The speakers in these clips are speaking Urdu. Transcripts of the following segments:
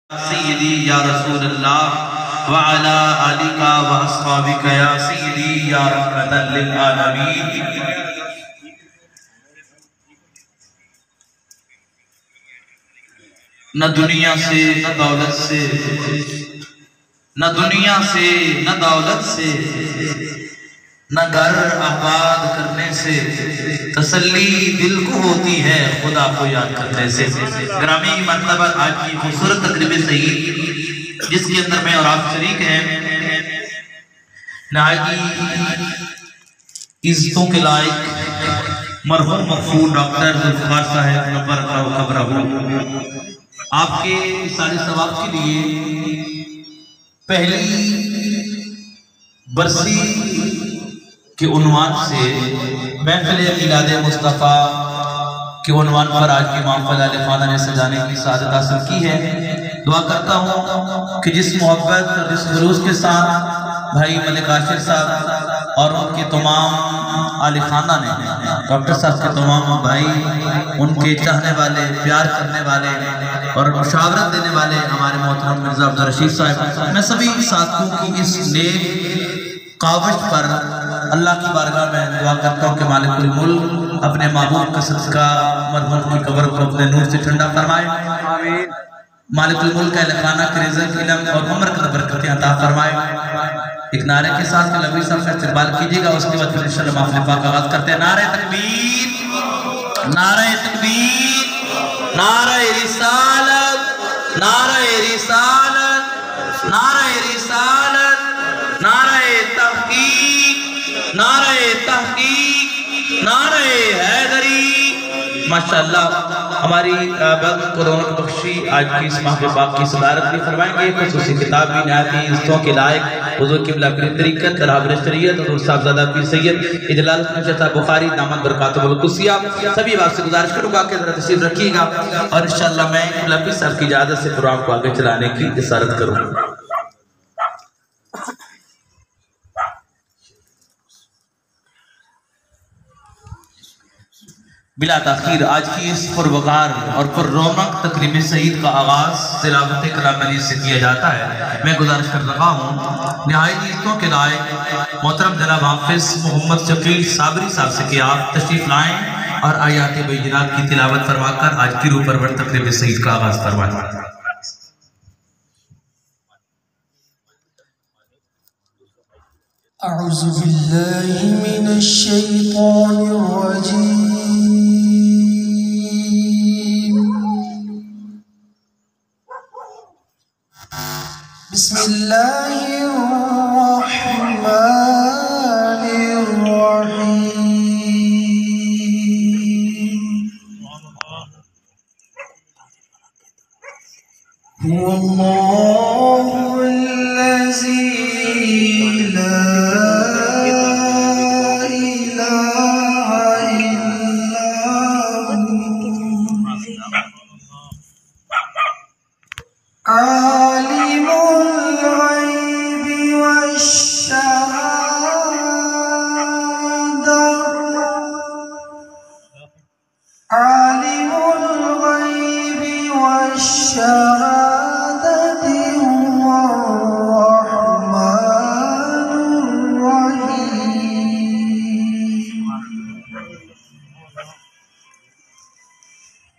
سیدی یا رسول اللہ وعلا آلکا و اصحابکا یا سیدی یا رحمتا للعالمین۔ نہ دنیا سے نہ دولت سے، نہ دنیا سے نہ دولت سے، نہ گھر آباد کرنے سے تسلی دل کو ہوتی ہے خدا کو یاد کرنے سے۔ گرامی مرتبہ آج کی خوبصورت تقریب سعید جس کے اندر میں اور آپ شریک ہیں، نہایت عزتوں کے لائق مرحوم مغفور ڈاکٹر ذوالفقار صاحب نور اللہ قبرہ، آپ کے سارے ثواب کے لیے پہلی برسی کے عنوان سے محفل میلاد مصطفیٰ کے عنوان پر آج کی محفل اہل خانہ نے سجانے کی سعادت حاصل کی ہے۔ دعا کرتا ہوں کہ جس محبت اور جس خلوص کے ساتھ بھائی ملک عاشر صاحب اور ان کے تمام اہل خانہ نے، ڈاکٹر صاحب کے تمام بھائی، ان کے چاہنے والے، پیار کرنے والے اور مشاورت دینے والے ہمارے محترم مرزا عبدالرشید صاحب، میں سبھی ساتھیوں کی اس نیک کاوش پر اللہ کی بارگاہ میں دعا کرتا ہوں کہ مالک الملک اپنے محبوب کا صدقہ مرحوم کی قبر کو اپنے نور سے ٹھنڈا فرمائے، مالک الملک اہل خانہ کے رزق، علم اور عمر کا برکتیں عطا فرمائے۔ ایک نعرے کے ساتھ نبی صاحب کا استقبال کیجیے گا، اس کے بعد پھر انشاءاللہ محفل پاک کا آغاز کرتے ہیں۔ نعرہ تکبیر، نعرہ تکبیر، نعرہ رسالت، نعرہ رسالت، نعرہ رسالت، نعرہ تحقیق، نعرہ تحقیق، نعرہ حیدری۔ ماشاءاللہ ہماری بلد قرآن بخشی آج کی اس محفل پاک کی صدارت بھی فرمائیں گے۔ خصوصی کتاب بھی نہایت عزتوں کے لائق حضور قبلہ پیر طریقت رہبر شریعت حضور صاحبزادہ پیر سید اجلال نشتہ بخاری دامت برکاتہ القدسیہ، سبھی بات سے گزارش کروں گا کہ ذرا تشریف رکھیے گا اور انشاءاللہ میں قبلہ پیر صاحب کی اجازت سے پروگرام کو آگے چلانے کی جسارت کروں گا۔ بلا تاخیر آج کی اس پروقار اور پر رونق تقریب سعید کا آغاز تلاوت کلام علی سے کیا جاتا ہے۔ میں گزارش کر رہا ہوں نہایت عزتوں کے لائق محترم جناب حافظ محمد شفیع صابری صاحب سے کہ آپ تشریف لائیں اور آیات بینات کی تلاوت فرما کر آج کی روح پرور تقریب سعید کا آغاز فرمائیں۔ اعوذ باللہ من الشیطان الرجیم، بسم اللہ الرحمن الرحیم، هو اللہ الذی لا عالم الغیب والشہادہ، عالم الغیب والشہادہ هو الرحمن الرحیم،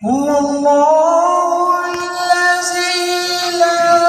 هو اللہ الذی لا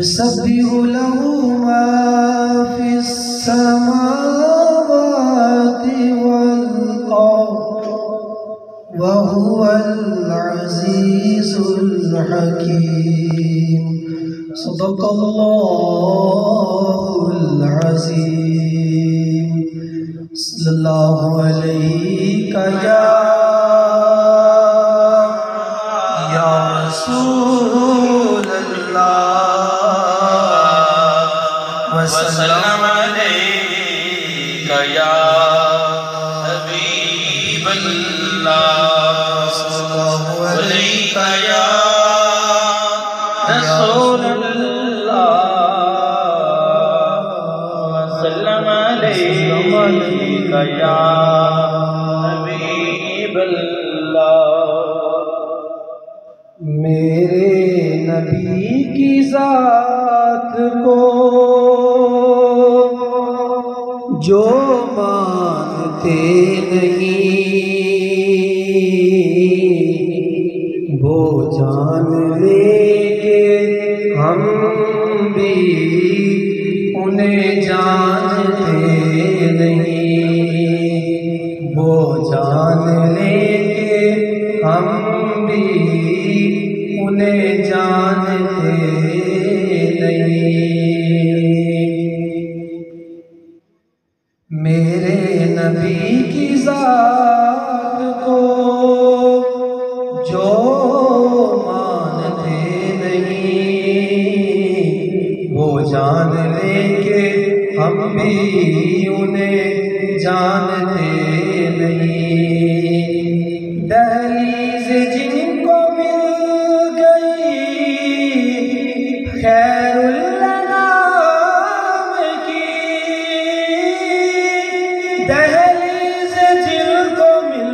يسبح له ما في السماوات والأرض وهو العزيز الحكيم صدق الله العظيم صلى الله عليك يا رسول الله وسلم عليك يا حبيب الله صلى الله عليك يا رسول الله وسلم عليك يا حبيب الله میرے نبی کی ذات کو جو مانتے نہیں وہ جان لے کے ہم بھی انہیں جانتے نہیں وہ جان لے کے ہم بھی انہیں جانتے نہیں میرے نبی کی ذات کو جو مانتے نہیں وہ جان لیں گے ہم بھی انہیں جانتے نہیں دہلیز جن کو مل گئی خیر الانام کی دہلیز جن کو مل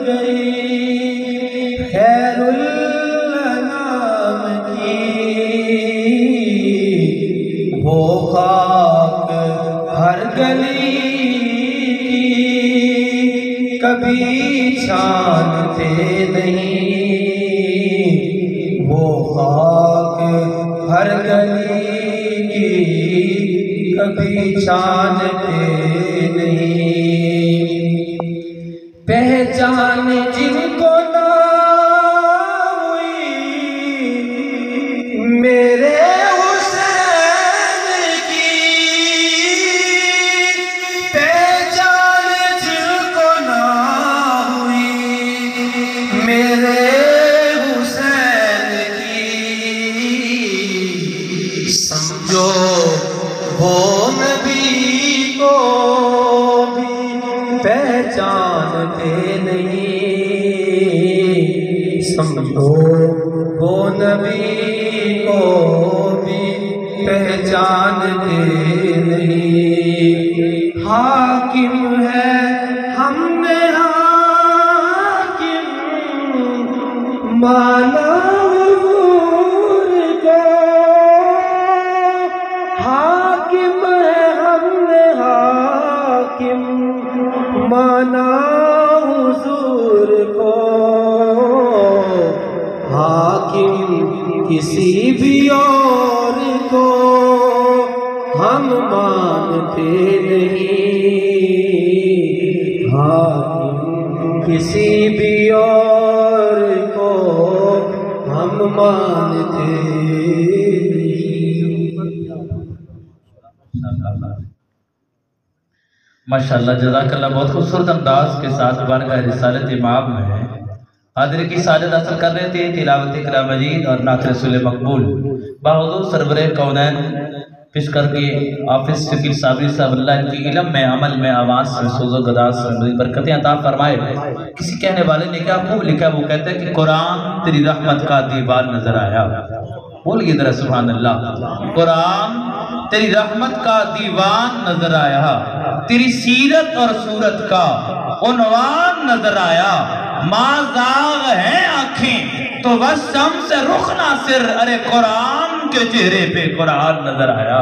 گئی خیر الانام کی وہ خاک ہر گلی کی کبھی چھانتے نہیں وہ خاک ہر گلی کی کبھی چھانتے نہیں پہچان جن کو نہ ہوئی میرے حسین کی پہچان جن کو نہ ہوئی میرے حسین کی سمجھو وہ نبی کو بھی پہچانتے نہیں سمجھو وہ نبی کو بھی پہچانتے نہیں حاکم ہے ہم نے حاکم مانا حضور کا حاکم ہے ہم نے حاکم مانا حضور کو حاکم کسی بھی اور کو ہم مانتے نہیں حاکم کسی بھی اور کو ہم مانتے ماشاءاللہ جزاک اللہ بہت خوبصورت انداز کے ساتھ بارگاہ رسالت امام میں حاضر کی سعادت حاصل کر رہے تھے تلاوت کلام مجید اور نعت رسول مقبول بحضور سرور کونین پشکر کے آفس فقیر صابری صاحب اللہ ان کی علم میں عمل میں آواز میں سوز و گداز میں برکتیں عطا فرمائے کسی کہنے والے نے کیا خوب لکھا وہ کہتے ہیں کہ قرآن تیری رحمت کا دیوار نظر آیا بولیے ذرا سبحان اللہ قرآن تیری رحمت کا دیوان نظر آیا تیری سیرت اور صورت کا عنوان نظر آیا ماں زاغ ہیں آنکھیں تو بس ہم سے رخ ناصر ارے قرآن کے چہرے پہ قرآن نظر آیا،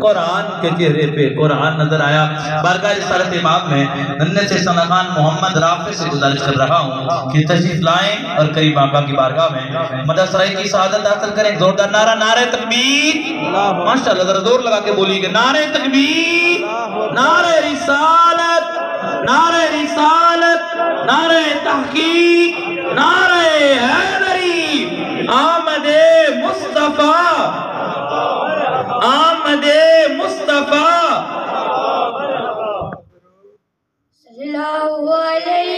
قرآن کے چہرے پہ قرآن نظر آیا۔ بارگاہ رسالت امام میں ننھے سے سنخان محمد رافع سے گزارش کر رہا ہوں کہ تشریف لائیں اور قریب آقا کی بارگاہ میں مدد سرائی کی سعادت حاصل کریں۔ زوردار نعرہ، نعرہ تکبیر، ماشاءاللہ ذرا زور لگا کے بولیے گا، نعرہ تکبیر، نعرہ رسالت، نعرہ رسالت، نعرہ تحقیق، نعرہ حیدری، آمد مصطفیٰ، آمد مصطفیٰ۔ صلی اللہ علیہ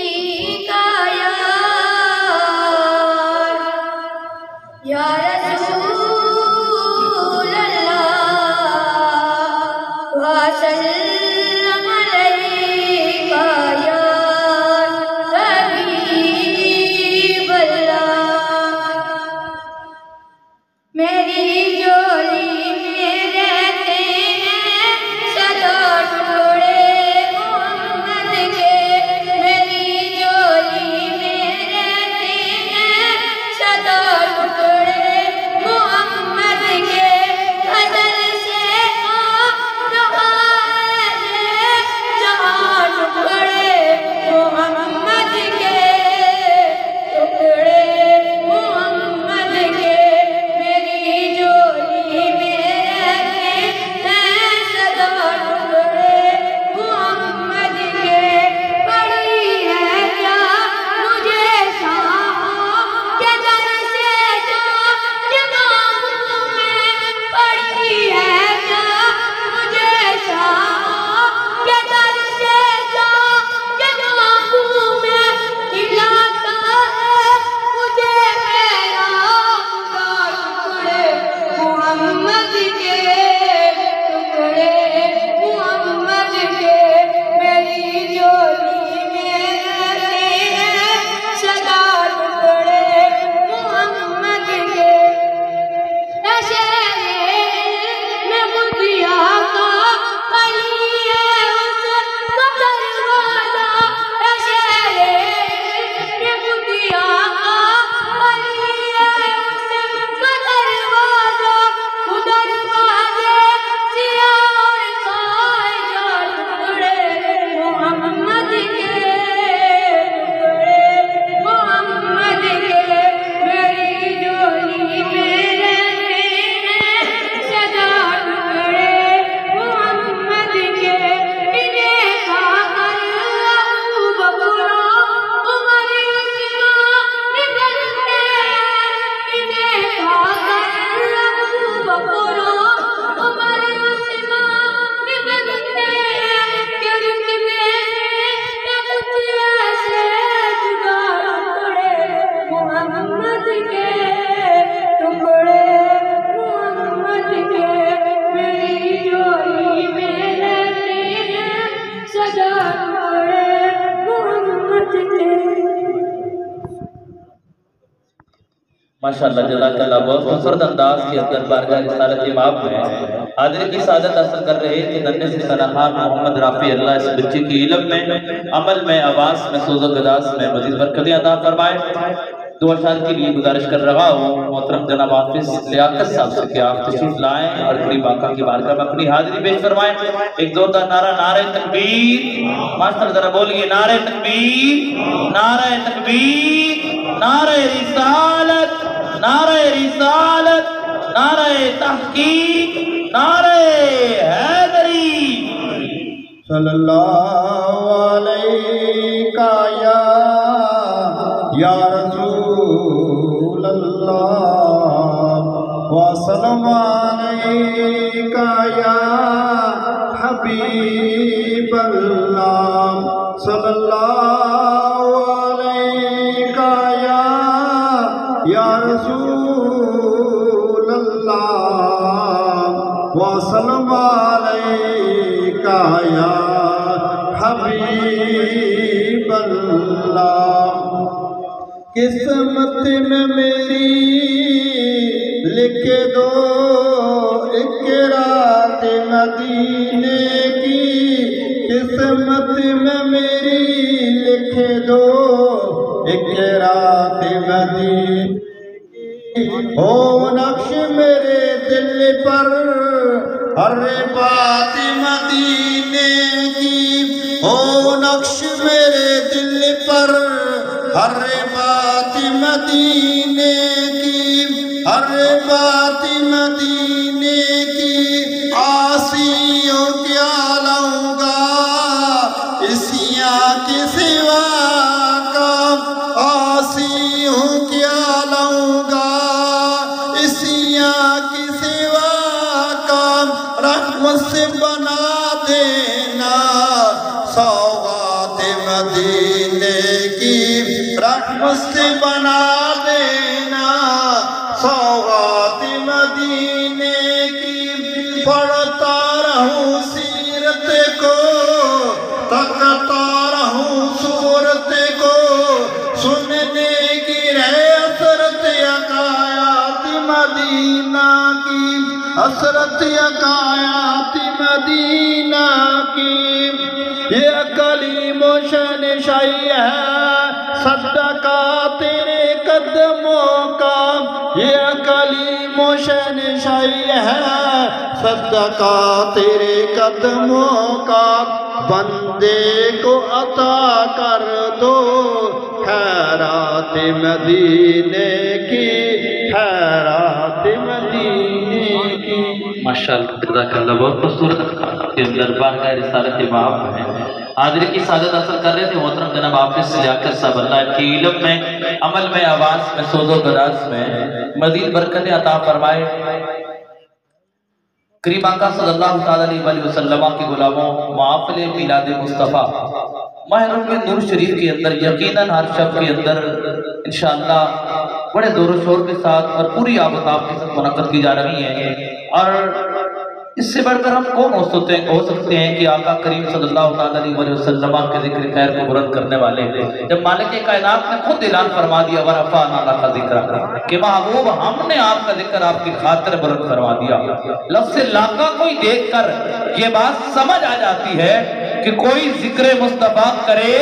یا رسول اللہ وسلم علیہ یا حبیب اللہ۔ میری جولی میں رہتے ہیں صدا ٹکڑے محمد کے، میری جولی میں رہتے ہیں صدا ٹکڑے محمد کے۔ غزل سے آپ رہا ہے جہاں ٹکڑے محمد کے، ٹکڑے محمد کے، میری جولی میں رہتے ہیں صدا ٹکڑے محمد کے۔ پڑی ہے کیا مجھے شام کے در سے جو دماغوں میں، پڑی ہے کیا مجھے شام کے در سے جو دماغوں میں، کھلاتا ہے مجھے میرا خدا ٹکڑے محمد کے، ٹکڑے محمد کے، میری جولی میں رہتے ہیں صدا ٹکڑے محمد کے۔ اے شہر میں خودیا کا علی ہے اس کا دروازہ، اے شہر میں خودیا کا علی ہے اس کا دروازہ، وہ دروازے سیاہ اور کائے جا ٹکڑے محمد کے، ٹکڑے محمد کے، میری جولی میں رہتے ہیں صدا ٹکڑے محمد کے۔ انہیں کھا کر ابو بکر و عمر عثمان نکلتے ہیں، انہیں کھا کر ابو بکر و عمر عثمان نکلتے ہیں، کہ رتبے میں کچھ ایسے جدا ٹکڑے محمد کے، ٹکڑے محمد کے، میری جولی میں رہتے ہیں صدا ٹکڑے محمد کے۔ ماشاءاللہ جزاک اللہ، بہت خوبصورت انداز کے اندر بارگاہ رسالت امام میں حاضری کی سعادت حاصل کر رہے تھے ننھے سے سنخان محمد رافع۔ اللہ اس بچے کی علم میں، عمل میں، آواز میں، سوز و گداز میں مزید برکتیں عطا فرمائے۔ دو اشعار کے لیے گزارش کر رہا ہوں محترم جناب حافظ لیاقت صاحب سے کہ آپ تشریف لائیں اور قریب آقا کی بارگاہ میں اپنی حاضری پیش فرمائیں۔ ایک زوردار نعرہ، نعرہ تکبیر، ماسٹر ذرا بولیے، نعرہ تکبیر، نعرہ تکبیر، نعرہ رسالت، نعرہ رسالت، نعرہ تحقیق، نعرہ حیدری۔ صلی اللہ علیہ یا رسول اللہ وسلم علیہ یا حبیب اللہ، صلی اللہ علیہ یا رسول اللہ وسلم علیہ یا حبیب اللہ۔ قسمت میں میری لکھ دو ایک رات مدینے کی، قسمت میں میری لکھ دو ایک رات مدینے کی، ہو نقش میرے دل پر ہر بات مدینے کی، ہو نقش میرے دل پر ہر بات مدینے کی، ہر بات مدینے کی، آسیوں کیا لاؤں گا اسیاں کے سوا کا، آسیوں کیا لاؤں گا اسیاں کے سوا کا، رحمت سے بنا دینا سوغات مدینے کی، رحمت سے بنا دینا سوغات مدینے کی، پڑھتا رہوں سیرت کو تکتا رہوں صورت کو، سننے کی رہے حسرت حکایات مدینہ کی، حسرت حکایات مدینہ کی، یہ کلیم و شہنشاہی ہے صدقہ تیرے قدموں کا، یہ کلیم و شہنشاہی ہے صدقہ تیرے قدموں کا، بندے کو عطا کر دو خیرات مدینے کی، خیرات مدینے کی۔ ماشاءاللہ جزاک اللہ، بہت خوبصورت کے اندر بارگاہ رسالت امام ہے، حاضری کی سعادت حاصل کر رہے تھے محترم جناب حافظ سے لیاقت صاحب، اللہ کی علم میں، عمل میں، آواز میں، سوز و گداز میں مزید برکتیں عطا فرمائے۔ کریم آقا صلی اللہ علیہ وسلم کے غلاموں، محافل میلاد مصطفیٰ ماہ رمضان نور شریف کے اندر یقیناً ہر شب کے اندر انشاءاللہ بڑے دور و شور کے ساتھ اور پوری آب و تاب کے ساتھ منعقد کی جا رہی ہیں، اور اس سے بڑھ کر ہم کون ہو سکتے ہیں کہ آقا کریم صلی اللہ علیہ وسلم کے ذکر خیر کو بلند کرنے والے، جب مالک کائنات نے خود اعلان فرما دیا وَرَفَعْنَا لَكَ ذِكْرَكَ کہ محبوب ہم نے آپ کا ذکر آپ کی خاطر بلند فرما دیا۔ لفظ لاقہ کوئی دیکھ کر یہ بات سمجھ آ جاتی ہے کہ کوئی ذکر مصطفیٰ کرے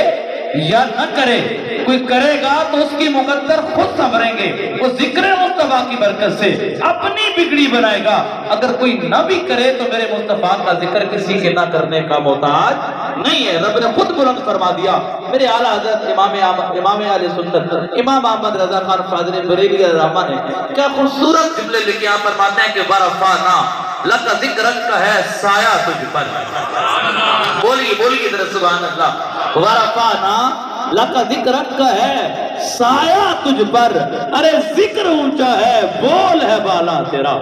یا نہ کرے، کوئی کرے گا تو اس کی مقدر خود سنوریں گے، وہ ذکر مصطفیٰ کی برکت سے اپنی بگڑی بنائے گا، اگر کوئی نہ بھی کرے تو میرے مصطفیٰ کا ذکر کسی کے نہ کرنے کا محتاج نہیں ہے، رب نے خود بلند فرما دیا۔ میرے اعلیٰ حضرت امام اہل سنت امام احمد رضا خان فاضل بریلوی الرحمن نے کیا خوبصورت جملے لکھے، آپ فرماتے ہیں کہ وَرَفَعْنَا لَكَ ذِكْرَكَ کا ہے سایہ تجھ پر، بولیے ذرا سبحان اللہ، وَرَفَعْنَا لَكَ ذِكْرَكَ کا ہے سایہ تجھ پر، ارے ذکر اونچا ہے بول ہے بالا تیرا،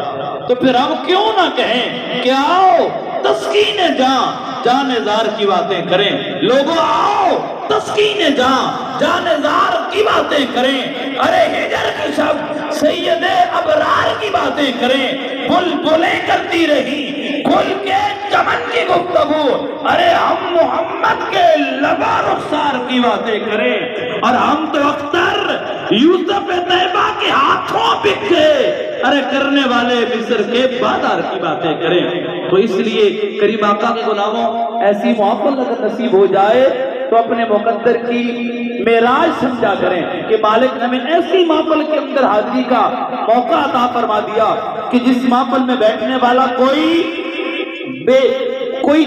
تو پھر ہم کیوں نہ کہیں کہ آؤ تسکین جان زار کی باتیں کریں، لوگوں آؤ تسکین جان زار کی باتیں کریں، ارے ہجر کی شب سید ابرار کی باتیں کریں، بلبلیں کرتی رہی کھل کے چمن کی گفتگو، ارے ہم محمد کے لبا رخسار کی باتیں کریں، اور ہم تو اختر یوسف طیبہ کے ہاتھوں بکھے، ارے کرنے والے مصر کے بادار کی باتیں کریں۔ تو اس لیے کریم آقا کے غلاموں، ایسی محفل اگر نصیب ہو جائے تو اپنے مقدر کی معراج سمجھا کریں کہ مالک نے ہمیں ایسی محفل کے اندر حاضری کا موقع عطا فرما دیا کہ جس محفل میں بیٹھنے والا کوئی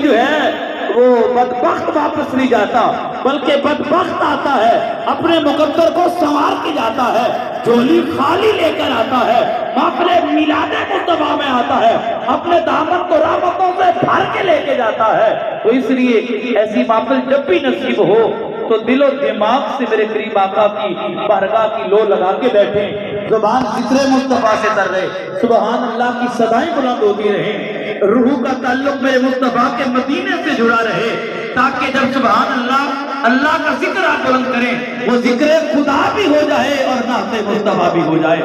جو ہے وہ بدبخت واپس نہیں جاتا، بلکہ بدبخت آتا ہے اپنے مقدر کو سنوار کے جاتا ہے، جھولی خالی لے کر آتا ہے، محفل میلاد مصطفیٰ میں آتا ہے، اپنے دامن کو رحمتوں سے بھر کے لے کے جاتا ہے۔ تو اس لیے ایسی محفل جب بھی نصیب ہو تو دل و دماغ سے میرے کریم آقا کی بارگاہ کی لو لگا کے بیٹھیں، زبان ذکر مصطفیٰ سے تر رہے، سبحان اللہ کی صدائیں بلند ہوتی رہیں، روح کا تعلق میرے مصطفیٰ کے مدینے سے جڑا رہے، تاکہ جب سبحان اللہ کا ذکر آپ بلند کریں وہ ذکر خدا بھی ہو جائے اور نعت مصطفیٰ بھی ہو جائے۔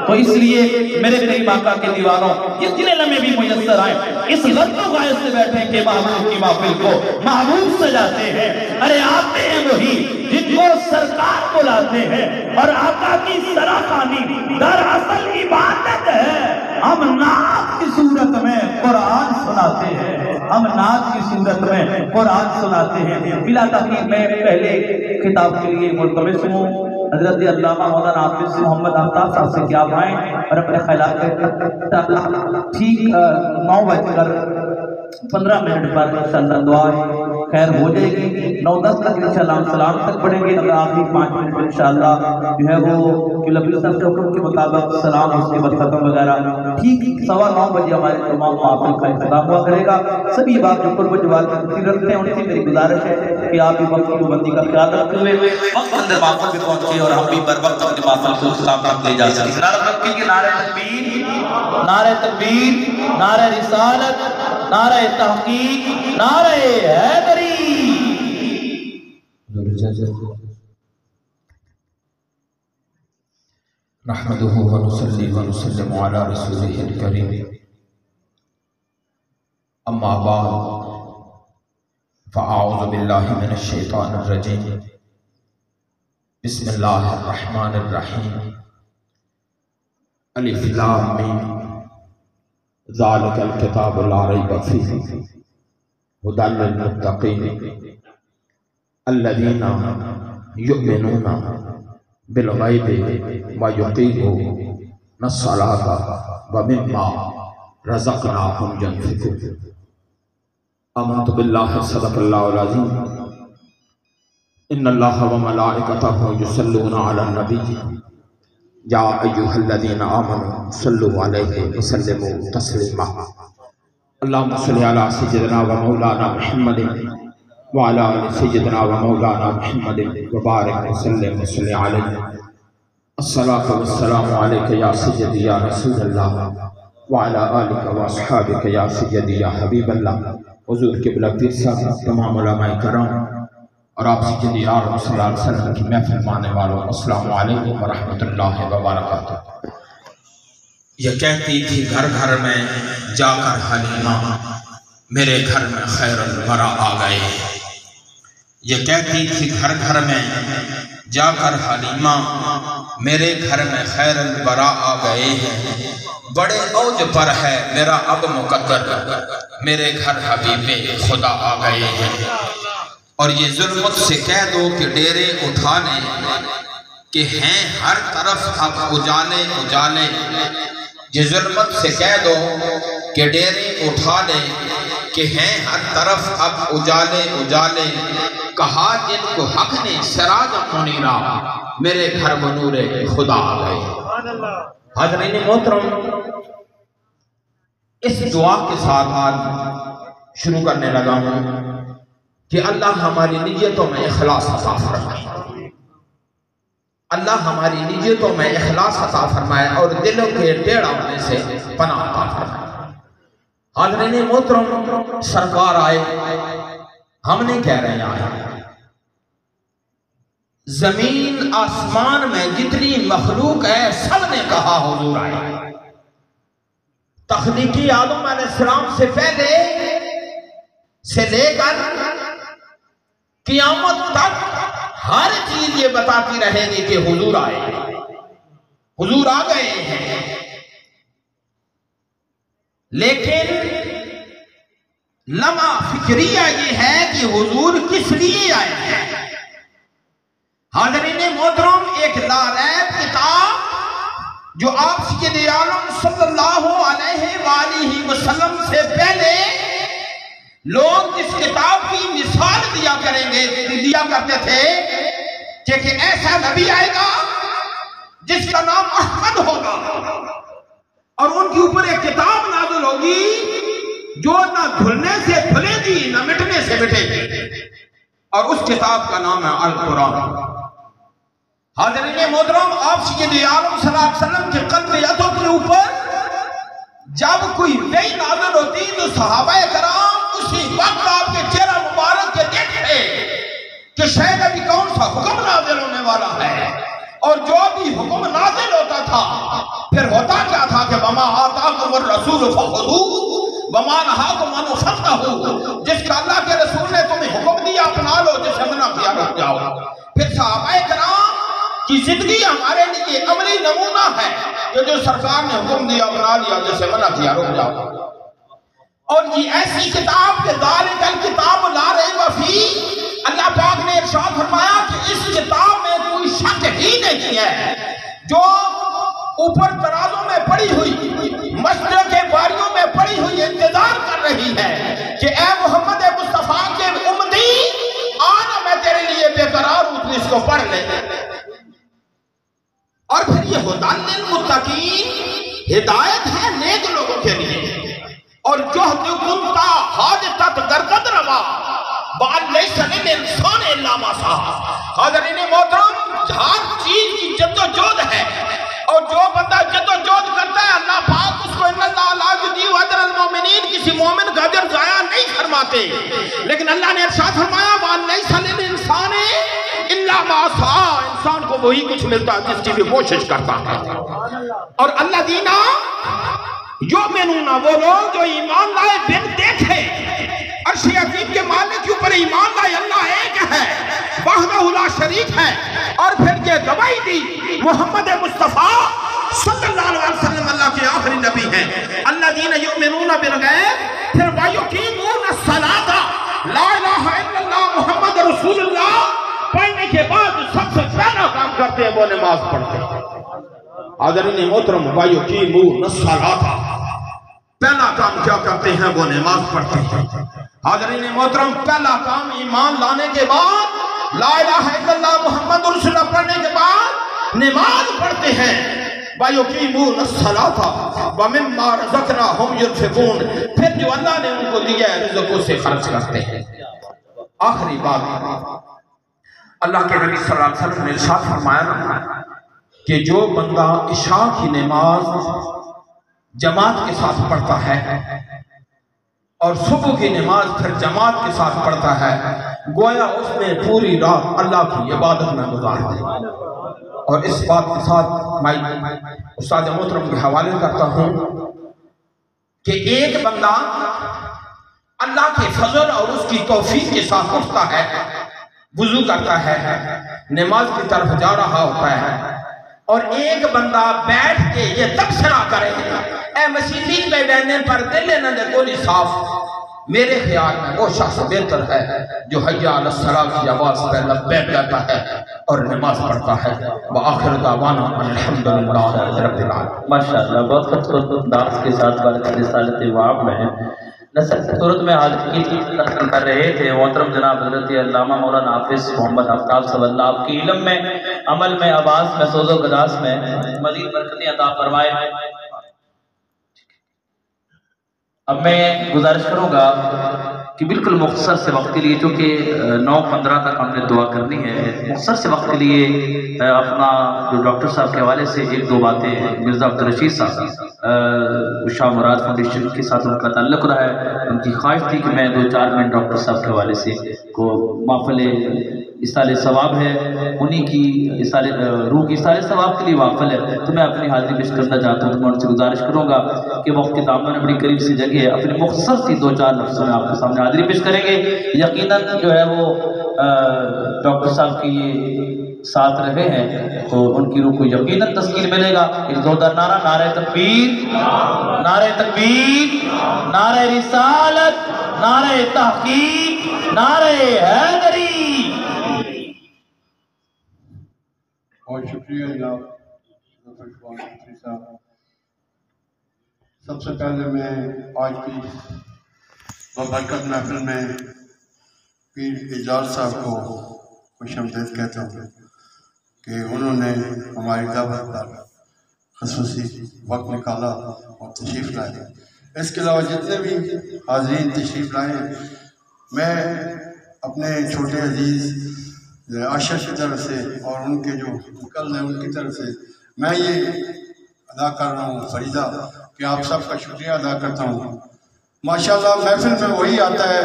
تو اس لیے میرے کریم آقا کے دیوانوں جتنے لمحے بھی میسر آئیں اس غرض و غائز سے بیٹھیں کہ محبوب کی محفل کو محبوب سجاتے ہیں، ارے آتے ہیں وہی جن کو سرکار بلاتے ہیں، اور آقا کی سراخانی دراصل عبادت ہے، ہم نعت کی صورت میں قرآن سناتے ہیں، ہم نعت کی صورت میں قرآن سناتے ہیں۔ بلا تاخیر میں پہلے خطاب کے لیے ملتمس ہوں حضرت علامہ مولانا حافظ محمد آفتاب صاحب سے کیا آئیں اور اپنے خیالات ٹھیک 9:15 پر انشاءاللہ دعا خیر ہو جائے گی. 9:10 تک انشاءاللہ ہم سلام تک پڑھیں گے. اگر آخری 5 منٹ انشاءاللہ جو ہے وہ لبی صاحب کے حکم کے مطابق سلام اس کے بعد ختم وغیرہ ٹھیک 9:15 بجے ہمارے تمام محافل کا اختتام ہوا کرے گا. سبھی بات جو قرب جوار کا تقریر رکھتے ہیں ان سے میری گزارش ہے کہ آپ بھی وقت کی پابندی کا خیال رکھتے ہوئے وقت اندر محفل پہ پہنچے اور ہم بھی بر وقت اپنے محفل کو اختتام تک لے جا سکیں. نعرہ تکبیر، نعرہ تکبیر، نعرہ تکبیر، نعرہ رسالت، نعرہ تحقیق، نعرہ حیدری. نحمده ونصلي ونسلم على رسوله الكريم. اما بعد فاعوذ بالله من الشیطان الرجیم. بسم اللہ الرحمن الرحیم. الف لام میم ذالک الکتاب لا ریب فیہ ھدی للمتقین الذین یؤمنون بالغیب ویقیمون الصلاۃ ومما رزقناہم ينفقون. آمنت باللہ صدق اللہ العظیم. ان اللہ وملائکتہ یصلون علی النبی یا ایھا الذین آمنوا صلوا علیہ وسلموا تسلیما. اللہم صل علی سیدنا و مولانا محمد وعلى آل سيدنا ومولانا محمد وبارك وسلم وصل عليه. الصلاة والسلام عليك يا سيدي يا رسول الله وعلى آلك واصحابك يا سيدي يا حبيب الله. حضور قبلہ پیر صاحب، تمام علماء کرام اور آپ سیدی عالم صلی اللہ علیہ وسلم کی محفل ماننے والوں، السلام علیکم ورحمۃ اللہ وبرکاتہ. یہ کہتی تھی گھر گھر میں جا کر حلیمہ میرے گھر میں خیر الورا آ گئے. یہ کہتی تھی گھر گھر میں جا کر حلیمہ میرے گھر میں خیر الورا آ گئے ہیں. بڑے اوج پر ہے میرا اب مقدر، میرے گھر حبیب خدا آ گئے ہیں. اور یہ ظلمت سے کہہ دو کہ ڈیرے اٹھا لیں کہ ہیں ہر طرف اب اجالے اجالے. یہ ظلمت سے کہہ دو کہ ڈیرے اٹھا لیں کہ ہیں ہر طرف اب اجالے اجالے. کہا جن کو حق نے سراج منیرا میرے گھر بنور خدا آ گئے. حضرین محترم، اس دعا کے ساتھ آج شروع کرنے لگا ہوں کہ اللہ ہماری نیتوں میں اخلاص عطا فرمائے. اللہ ہماری نیتوں میں اخلاص عطا فرمائے اور دلوں کے ٹیڑھا ہونے سے پناہ عطا فرمائے. حضرین محترم، سرکار آئے، ہم نہیں کہہ رہے ہیں آئے. زمین آسمان میں جتنی مخلوق ہے سب نے کہا حضور آئے. تخلیقی آدم علیہ السلام سے پہلے سے لے کر قیامت تک ہر چیز یہ بتاتی رہے گی کہ حضور آئے، حضور آ گئے ہیں. لیکن لمحہ فکریہ یہ ہے کہ حضور کس لیے آئے ہیں. حاضرین محترم، ایک لاریب کتاب جو آپ سید عالم صلی اللہ علیہ وآلہ وسلم سے پہلے لوگ جس کتاب کی مثال دیا کرتے تھے کہ ایسا نبی آئے گا جس کا نام احمد ہوگا اور ان کے اوپر ایک کتاب نازل ہوگی جو نہ دھلنے سے دھلے گی نہ مٹنے سے مٹے گی، اور اس کتاب کا نام ہے القرآن. حاضرین محترم، آپ سید عالم صلی اللہ علیہ وسلم کے قلب یتوں کے اوپر جب کوئی وحی نازل ہوتی تو صحابہ کرام اسی وقت آپ کے چہرہ مبارک کے دیکھتے کہ شاید ابھی کون سا حکم نازل ہونے والا ہے. اور جو بھی حکم نازل ہوتا تھا پھر ہوتا کیا تھا کہ وَمَا آتَاكُمُ الرَّسُولُ فَخُذُوهُ وَمَا نَهَاكُمْ عَنْهُ فَانْتَهُوا. جس کا اللہ کے رسول نے تمہیں حکم دیا اپنا لو، جسے منع کیا رک جاؤ. پھر صحابہ کرام کی زندگی ہمارے لیے عملی نمونہ ہے کہ جو سرکار نے حکم دیا اپنا لیا، جسے منع کیا رک جاؤ. اور یہ ایسی کتاب کہ ذالک الکتاب لا ریب فیہ، اللہ پاک نے ارشاد فرمایا کہ اس کتاب میں کوئی کوئی شک ہی نہیں ہے، جو اوپر درازوں میں پڑی ہوئی مسجد کے باریوں میں پڑی ہوئی انتظار کر رہی ہے کہ اے محمد مصطفیٰ کے امتی آنا، میں تیرے لیے بے قرار ہوں، تو اس کو پڑھ لے۔ اور پھر یہ ہدی للمتقین، ہدایت ہے نیک لوگوں کے لیے۔ اور جہد کنتا حاجتت گرگد روا بال لیس للانسان الا ما سعی۔ حاضرین محترم، ہر چیز کی جدوجہد ہے، اور جو بندہ جدوجہد کرتا ہے اللہ پاک اس کو ان اللہ لا یضیع اجر المؤمنین، کسی مومن کا اجر ضائع نہیں فرماتے۔ لیکن اللہ نے ارشاد فرمایا بال لیس للانسان الا ما سعی، انسان کو وہی کچھ ملتا ہے جس کی بھی کوشش کرتا ہے۔ اور اللہ دینا یؤمنون، وہ لوگ جو ایمان لائے بن دیکھے، عرش عظیم کے مالک کے اوپر ایمان لائے، اللہ ایک ہے، وحدہ لا شریک ہے، اور پھر یہ گواہی دی محمد مصطفیٰ صلی اللہ علیہ وسلم اللہ کے آخری نبی ہیں۔ الذین یؤمنون بالغیب، پھر ویقیمون الصلاۃ، لا الہ الا اللہ محمد رسول اللہ پڑھنے کے بعد سب سے پہلا کام کرتے ہیں وہ نماز پڑھتے ہیں۔ حاضرین محترم، ویقیمون الصلاۃ، پہلا کام کیا کرتے ہیں وہ نماز پڑھتے ہیں۔ حاضرین محترم، پہلا کام ایمان لانے کے بعد لا الہ الا اللہ محمد رسول اللہ پڑھنے کے بعد نماز پڑھتے ہیں۔ وَيُقِيمُونَ الصَّلَاةَ وَمِمَّا رَزَقْنَاهُمْ يُنْفِقُونَ، پھر جو اللہ نے ان کو دیا ہے رزق سے خرچ کرتے ہیں۔ آخری بات، اللہ کے نبی صلی اللہ علیہ وسلم نے ارشاد فرمایا کہ جو بندہ عشاء کی نماز جماعت کے ساتھ پڑھتا ہے اور صبح کی نماز پھر جماعت کے ساتھ پڑھتا ہے، گویا اس نے پوری رات اللہ کی عبادت میں گزار دی۔ اور اس بات کے ساتھ میں استاد محترم کے حوالے کرتا ہوں کہ ایک بندہ اللہ کے فضل اور اس کی توفیق کے ساتھ اٹھتا ہے، وضو کرتا ہے، نماز کی طرف جا رہا ہوتا ہے، اور ایک بندہ بیٹھ کے یہ تبصرہ کرے اے مسیحی پہ بینے پر دل نہ دے کولی صاف، میرے خیال میں وہ شخص بہتر ہے جو حی علی الصلاۃ کی آواز پہ لبیک کہتا ہے اور نماز پڑھتا ہے۔ وآخر دعوانا الحمدللہ رب العالمین۔ ماشاءاللہ، بہت خوبصورت انداز کے ساتھ بارک رسالت واب میں نصر صورت میں حاضر کی تقریر کر رہے تھے محترم جناب حضرت علامہ مولانا حافظ محمد آفتاب صلی اللہ، آپ کی علم میں، عمل میں، آواز میں، سوز و گداز میں مزید برکتیں عطا فرمائے۔ اب میں گزارش کروں گا کہ بالکل مختصر سے وقت کے لیے، چونکہ 9:15 تک ہم نے دعا کرنی ہے، مختصر سے وقت کے لیے اپنا جو ڈاکٹر صاحب کے حوالے سے ایک دو باتیں، مرزا عبدالرشید صاحب شاہ مراد فاؤنڈیشن کے ساتھ ان کا تعلق رہا ہے، ان کی خواہش تھی کہ میں 2-4 منٹ ڈاکٹر صاحب کے حوالے سے کو محفل اصالِ ثواب ہے، انہی کی روح کی اصالِ ثواب کے لیے محفل ہے، تو میں اپنی حاضری پیش کرنا چاہتا ہوں۔ تو میں ان سے گزارش کروں گا کہ وقت کے دامن میں بڑی قریب سی جگہ ہے، اپنی مختصر سی 2-4 لفظوں میں آپ کے سامنے حاضری پیش کریں گے۔ یقیناً جو ہے وہ ڈاکٹر صاحب کی ساتھ رہے ہیں تو ان کی روح کو یقیناً تسکین ملے گا۔ ایک زوردار نعرہ، نعرہ تکبیر، نعرہ تکبیر، نعرہ رسالت، نعرہ تحقیق، نعرہ حیدری۔ بہت شکریہ جناب صاحب۔ سب سے پہلے میں آج کی بابرکت محفل میں پیر اعجاز صاحب کو خوش آمدید کہتا ہوں کہ انہوں نے ہماری دعوت پر خصوصی وقت نکالا اور تشریف لائے۔ اس کے علاوہ جتنے بھی حاضرین تشریف لائے، میں اپنے چھوٹے عزیز عاشر کی طرف سے اور ان کے جو کل ہیں ان کی طرف سے میں یہ ادا کر رہا ہوں فریضہ کہ آپ سب کا شکریہ ادا کرتا ہوں۔ ماشاءاللہ محفل میں وہی آتا ہے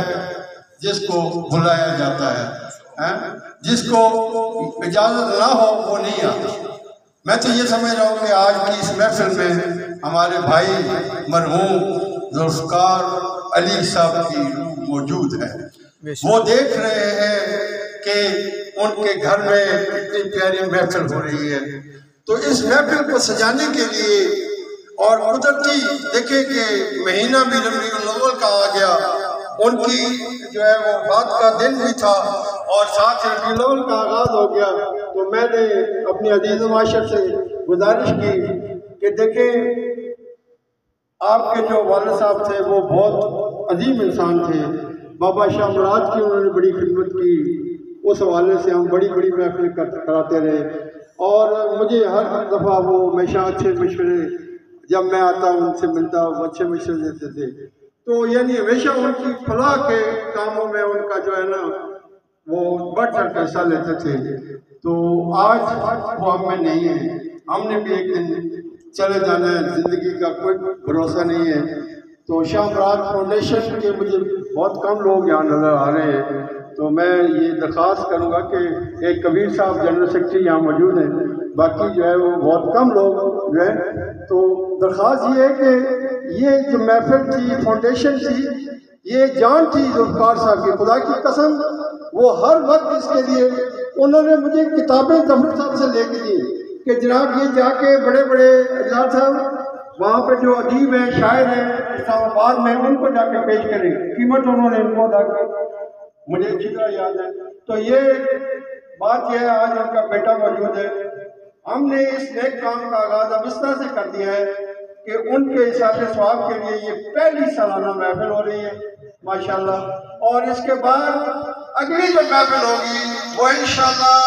جس کو بلایا جاتا ہے، جس کو اجازت نہ ہو وہ نہیں آتا۔ میں تو یہ سمجھ رہا ہوں کہ آج کی اس محفل میں ہمارے بھائی مرحوم ذوالفقار علی صاحب کی روح موجود ہے، وہ دیکھ رہے ہیں کہ ان کے گھر میں اتنی پیاری محفل ہو رہی ہے، تو اس محفل کو سجانے کے لیے اور قدرتی دیکھیں کہ مہینہ بھی ربیع الاول کا آ گیا، ان کی جو ہے وہ وفات کا دن بھی تھا، اور 7 ربیع الاول کا آغاز ہو گیا تو میں نے اپنی عزیز و معاشر سے گزارش کی کہ دیکھیں آپ کے جو والد صاحب تھے وہ بہت عظیم انسان تھے، بابا شاہ مراد کی انہوں نے بڑی خدمت کی، اس حوالے سے ہم بڑی بڑی محفل کراتے رہے اور مجھے ہر دفعہ وہ ہمیشہ اچھے مشورے جب میں آتا ان سے ملتا وہ اچھے مشورے دیتے تھے، تو یعنی ہمیشہ ان کی فلاح کے کاموں میں ان کا جو ہے نا وہ بڑھ چڑھ کر حصہ لیتے تھے۔ تو آج وہ ہم میں نہیں ہے، ہم نے بھی ایک دن چلے جانا ہے، زندگی کا کوئی بھروسہ نہیں ہے۔ تو شاہ مراد فاؤنڈیشن کے مجھے بہت کم لوگ یہاں نظر آ رہے ہیں، تو میں یہ درخواست کروں گا کہ ایک کبیر صاحب جنرل سیکرٹری یہاں موجود ہیں، باقی جو ہے وہ بہت کم لوگ جو ہیں، تو درخواست یہ ہے کہ یہ جو محفل تھی فاؤنڈیشن تھی یہ جان تھی ذوالفقار صاحب کی، خدا کی قسم وہ ہر وقت اس کے لیے انہوں نے مجھے کتابیں ظفر صاحب سے لے کے دی کہ جناب یہ جا کے بڑے بڑے اجلال صاحب وہاں پہ جو ادیب ہیں شاعر ہیں اسلام آباد میں ان کو جا کے پیش کریں، قیمت انہوں نے ان کو ادا کی، مجھے اچھی طرح یاد ہے۔ تو یہ بات یہ ہے آج ان کا بیٹا موجود ہے، ہم نے اس نیک کام کا آغاز اب اس طرح سے کر دیا ہے کہ ان کے احساس ثواب کے لیے یہ پہلی سالانہ محفل ہو رہی ہے ماشاءاللہ، اور اس کے بعد اگلی جو محفل ہوگی وہ انشاءاللہ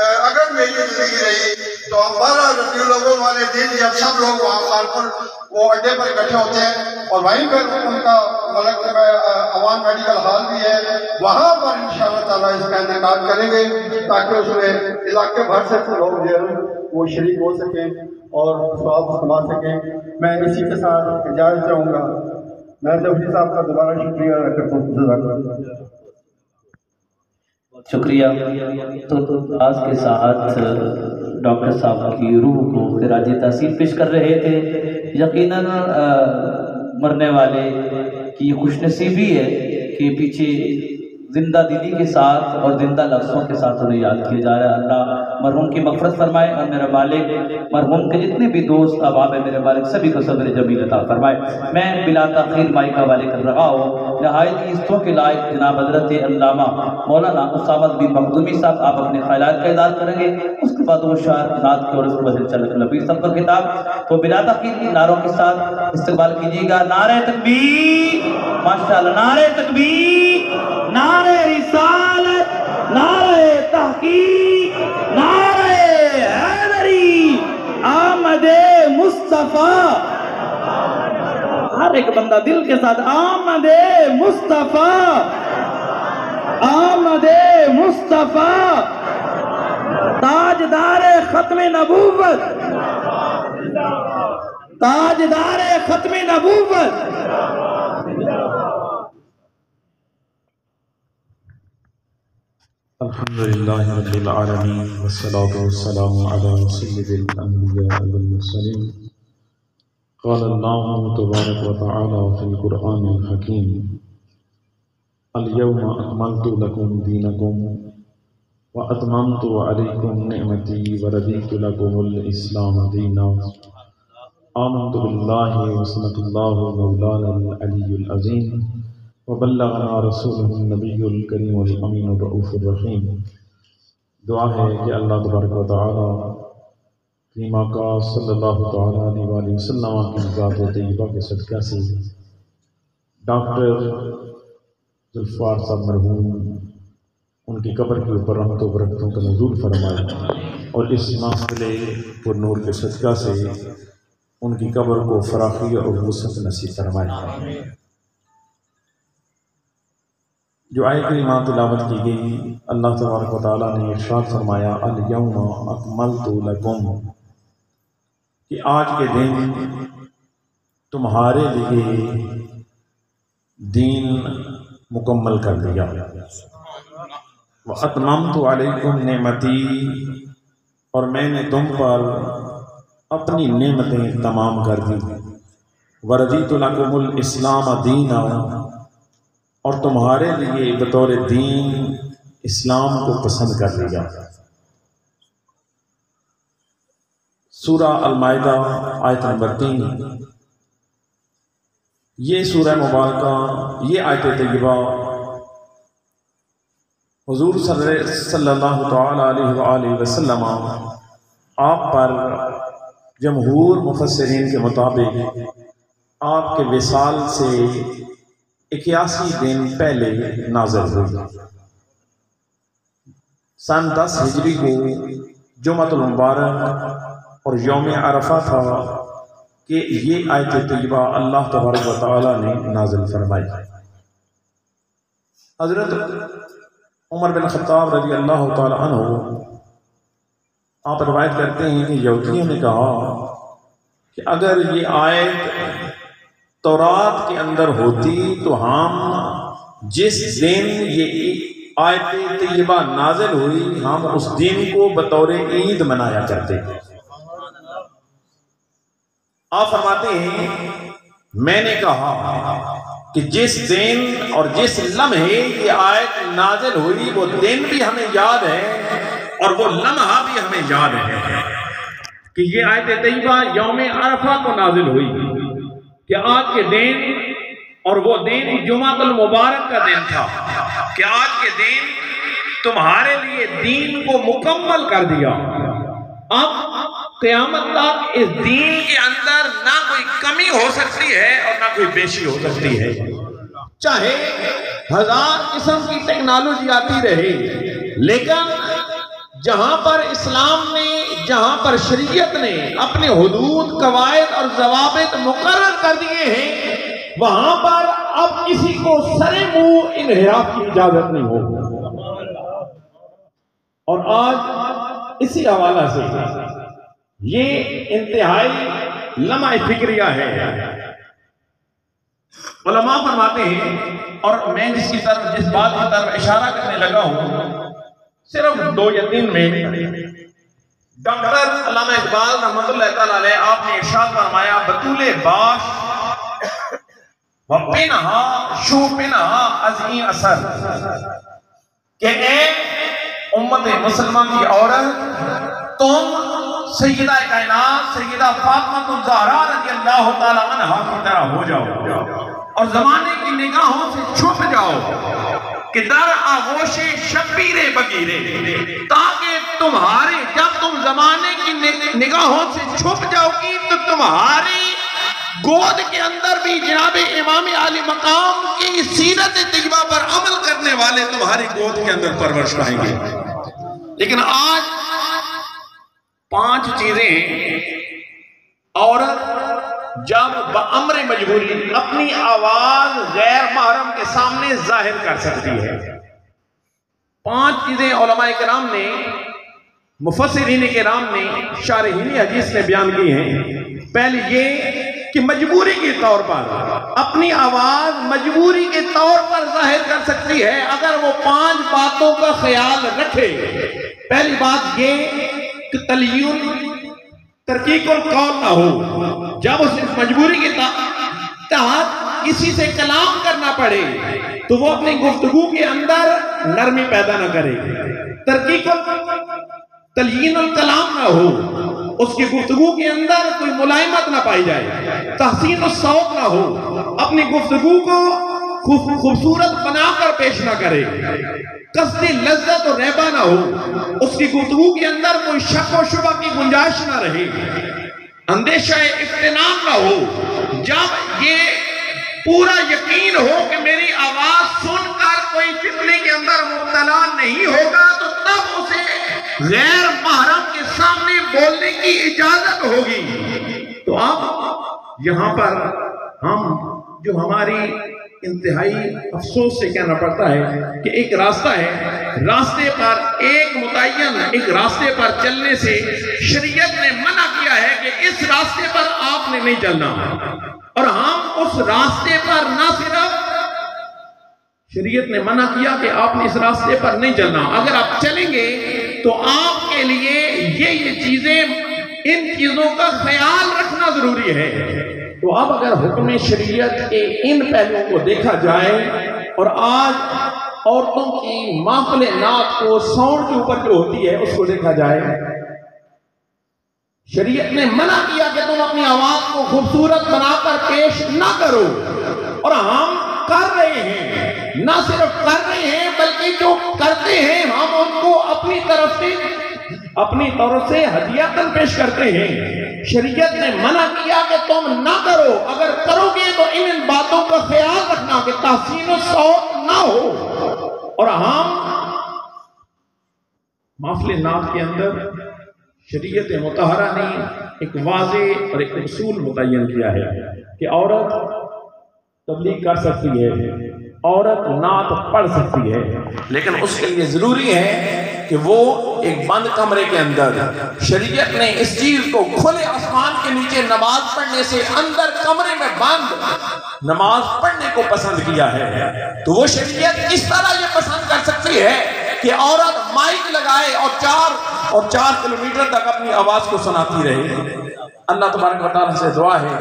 اگر میری زندگی رہی تو 12 ربیع الاول والے دن جب سب لوگ وہاں کانپور وہ اڈے پر اکٹھے ہوتے ہیں اور وہیں پر ان کا ملک عوام میڈیکل ہال بھی ہے، وہاں پر انشاءاللہ تعالیٰ اس کا انعقاد کریں گے تاکہ اس میں علاقے بھر سے لوگ جو ہے وہ شریک ہو سکیں اور ثواب کما سکیں۔ میں اسی کے ساتھ اجازت چاہوں گا، میں ظفری صاحب کا دوبارہ شکریہ ادا کرتا ہوں، جزاک اللہ۔ شکریہ۔ تو آج کے ساتھ ڈاکٹر صاحب کی روح کو خراج تحسین پیش کر رہے تھے۔ یقیناً مرنے والے کی یہ خوش نصیبی ہے کہ پیچھے زندہ دلی کے ساتھ اور زندہ لفظوں کے ساتھ انہیں یاد کیا جا رہا ہے۔ اللہ مرحوم کی مغفرت فرمائے اور میرا مالک مرحوم کے جتنے بھی دوست احباب ہیں میرے مالک سبھی کو صبر جمیل عطا فرمائے۔ میں بلا تاخیر مائک کا حوالے کر رہا ہوں نہایت عزتوں کے لائق جناب حضرت علامہ مولانا اسامہ بن مخدومی صاحب، آپ اپنے خیالات کا اظہار کریں گے، اس کے بعد وہ شعر نعت کے اور اس کے بعد چلک لبیر صاحب کا خطاب، تو بلا تاخیر نعروں کے ساتھ استقبال کیجیے گا۔ نعرہ تکبیر، ماشاءاللہ، نعرہ تکبیر، نعرہ رسالت، نعرہ تحقیق، نعرہ حیدری، آمد مصطفیٰ، ہر ایک بندہ دل کے ساتھ آمد مصطفیٰ، آمد مصطفیٰ، تاجدار ختم نبوت، تاجدار ختم نبوت۔ الحمدللہ رب العالمین والصلاة والسلام علی سید الانبیاء والمرسلین۔ قال اللہ تبارک وتعالی فی القرآن الحکیم: اليوم اکملت لکم دینکم واتممت علیکم نعمتی ورضیت لکم الاسلام دینا۔ آمنت باللہ وصدق اللہ مولانا العلی العظیم وبلغنا رسولہ النبی الکریم الامین الرؤوف الرحیم۔ دعا ہے کہ اللہ تبارک و تعالی کریم کا صلی اللہ تعالیٰ علیہ وآلہ وسلم کی ذات طیبہ کے صدقہ سے ڈاکٹر ذوالفقار صاحب مرحوم ان کی قبر کے اوپر رحمت و برکتوں کا نزول فرمائے اور اس محفل پر نور کے صدقہ سے ان کی قبر کو فراخی اور وسعت نصیب فرمائے۔ جو آیت کریمہ تلاوت کی گئی، اللہ تبارک و تعالیٰ نے ارشاد فرمایا الیوم اکملت لکم، کہ آج کے دن تمہارے لیے دین مکمل کر دیا۔ واتممت علیکم نعمتی، اور میں نے تم پر اپنی نعمتیں تمام کر دی۔ ورضیت لکم الاسلام دینا، اور تمہارے لیے بطور دین اسلام کو پسند کر لیا۔ سورہ المائدہ آیت نمبر 3، یہ سورہ مبارکہ، یہ آیت طیبہ حضور صلی اللہ تعالی علیہ وآلہ وسلم آپ پر جمہور مفسرین کے مطابق آپ کے وصال سے 81 دن پہلے نازل ہوئی۔ سن 10 ہجری کو جمعۃ المبارک اور یوم عرفہ تھا کہ یہ آیت طیبہ اللہ تبارک و تعالی نے نازل فرمائی۔ حضرت عمر بن خطاب رضی اللہ تعالی عنہ آپ روایت کرتے ہیں کہ یہودیوں نے کہا کہ اگر یہ آیت تورات کے اندر ہوتی تو ہم جس دن یہ آیت طیبہ نازل ہوئی ہم اس دن کو بطور عید منایا کرتے۔ آپ فرماتے ہیں میں نے کہا کہ جس دن اور جس لمحے یہ آیت نازل ہوئی وہ دن بھی ہمیں یاد ہے اور وہ لمحہ بھی ہمیں یاد ہے کہ یہ آیت طیبہ یوم عرفہ کو نازل ہوئی کہ آج کے دن، اور وہ دن جمعۃ المبارک کا دن تھا کہ آج کے دن تمہارے لیے دین کو مکمل کر دیا۔ اب قیامت تک اس دین کے اندر نہ کوئی کمی ہو سکتی ہے اور نہ کوئی بیشی ہو سکتی ہے، چاہے 1000 قسم کی ٹیکنالوجی آتی رہے، لیکن جہاں پر اسلام نے، جہاں پر شریعت نے اپنے حدود، قواعد اور ضوابط مقرر کر دیے ہیں، وہاں پر اب کسی کو سرے منہ انحراف کی اجازت نہیں ہوگی۔ اور آج اسی حوالہ سے یہ انتہائی لمحہ فکریہ ہے۔ علماء فرماتے ہیں، اور میں جس بات کی طرف اشارہ کرنے لگا ہوں صرف 2 یا 3 منٹ، ڈاکٹر علامہ اقبال رحمۃ اللہ تعالی علیہ آپ نے ارشاد فرمایا بطول باش و پنہا شو پنہا از این اثر، کہ اے امت مسلمان کی عورت، تم سیدہ کائنات سیدہ فاطمہ الزہرا رضی اللہ تعالی عنہا کی طرح ہو جاؤ اور زمانے کی نگاہوں سے چھپ جاؤ کہ در آغوش شبیر بگیرے، تاکہ تمہارے جب تم زمانے کی نگاہوں سے چھپ جاؤ گی تو تمہاری گود کے اندر بھی جناب امام عالی مقام کی سیرت طیبہ پر عمل کرنے والے تمہاری گود کے اندر پرورش پائیں گے۔ لیکن آج 5 چیزیں عورت جب بامر مجبوری اپنی آواز غیر محرم کے سامنے ظاہر کر سکتی ہے۔ 5 چیزیں علماء کرام نے، مفسرین کرام نے، شارحین حدیث نے بیان کی ہیں۔ پہلی یہ کہ مجبوری کے طور پر اپنی آواز مجبوری کے طور پر ظاہر کر سکتی ہے اگر وہ 5 باتوں کا خیال رکھے۔ پہلی بات یہ کہ تلیون ترکیق القول نہ ہو، جب اس مجبوری کے تحت کسی سے کلام کرنا پڑے تو وہ اپنی گفتگو کے اندر نرمی پیدا نہ کرے، تلین الکلام نہ ہو، اس کی گفتگو کے اندر کوئی ملائمت نہ پائی جائے، تحسین الصوت نہ ہو، اپنی گفتگو کو خوبصورت بنا کر پیش نہ کرے، قصد لذت و ریبہ نہ ہو، اس کی گفتگو کے اندر کوئی شک و شبہ کی گنجائش نہ رہے، اندیشہ افتنان نہ ہو، جب یہ پورا یقین ہو کہ میری آواز سن کر کوئی فتنے کے اندر مبتلا نہیں ہوگا تو تب اسے غیر محرم کے سامنے بولنے کی اجازت ہوگی۔ تو اب یہاں پر ہم جو ہماری انتہائی افسوس سے کہنا پڑتا ہے کہ ایک راستہ ہے، راستے پر ایک متعین ایک راستے پر چلنے سے شریعت نے منع کیا ہے کہ اس راستے پر آپ نے نہیں چلنا، اور ہم اس راستے پر نہ صرف شریعت نے منع کیا کہ آپ نے اس راستے پر نہیں چلنا، اگر آپ چلیں گے تو آپ کے لیے یہ چیزیں، ان چیزوں کا خیال رکھنا ضروری ہے۔ تو اب اگر حکم شریعت کے ان پہلوؤں کو دیکھا جائے اور آج عورتوں کی محفل نعت کو ساؤنڈ کے اوپر جو ہوتی ہے اس کو دیکھا جائے، شریعت نے منع کیا کہ تم اپنی آواز کو خوبصورت بنا کر پیش نہ کرو، اور ہم کر رہے ہیں، نہ صرف کر رہے ہیں بلکہ جو کرتے ہیں ہم ان کو اپنی طرف سے ہدیتاً پیش کرتے ہیں۔ شریعت نے منع کیا کہ تم نہ کرو، اگر کرو گے تو ان باتوں کا خیال رکھنا کہ تحسین الصوت نہ ہو۔ اور ہم محفل نعت کے اندر شریعت مطہرہ نے ایک واضح اور ایک اصول متعین کیا ہے کہ عورت تبلیغ کر سکتی ہے، عورت نعت پڑھ سکتی ہے، لیکن اس کے لیے ضروری ہے کہ وہ ایک بند کمرے کے اندر، شریعت نے اس چیز کو کھلے آسمان کے نیچے نماز پڑھنے سے اندر کمرے میں بند نماز پڑھنے کو پسند کیا ہے۔ تو وہ شریعت اس طرح یہ پسند کر سکتی ہے کہ عورت مائک لگائے اور 4 کلومیٹر تک اپنی آواز کو سناتی رہے۔ اللہ تبارک و تعالیٰ سے دعا ہے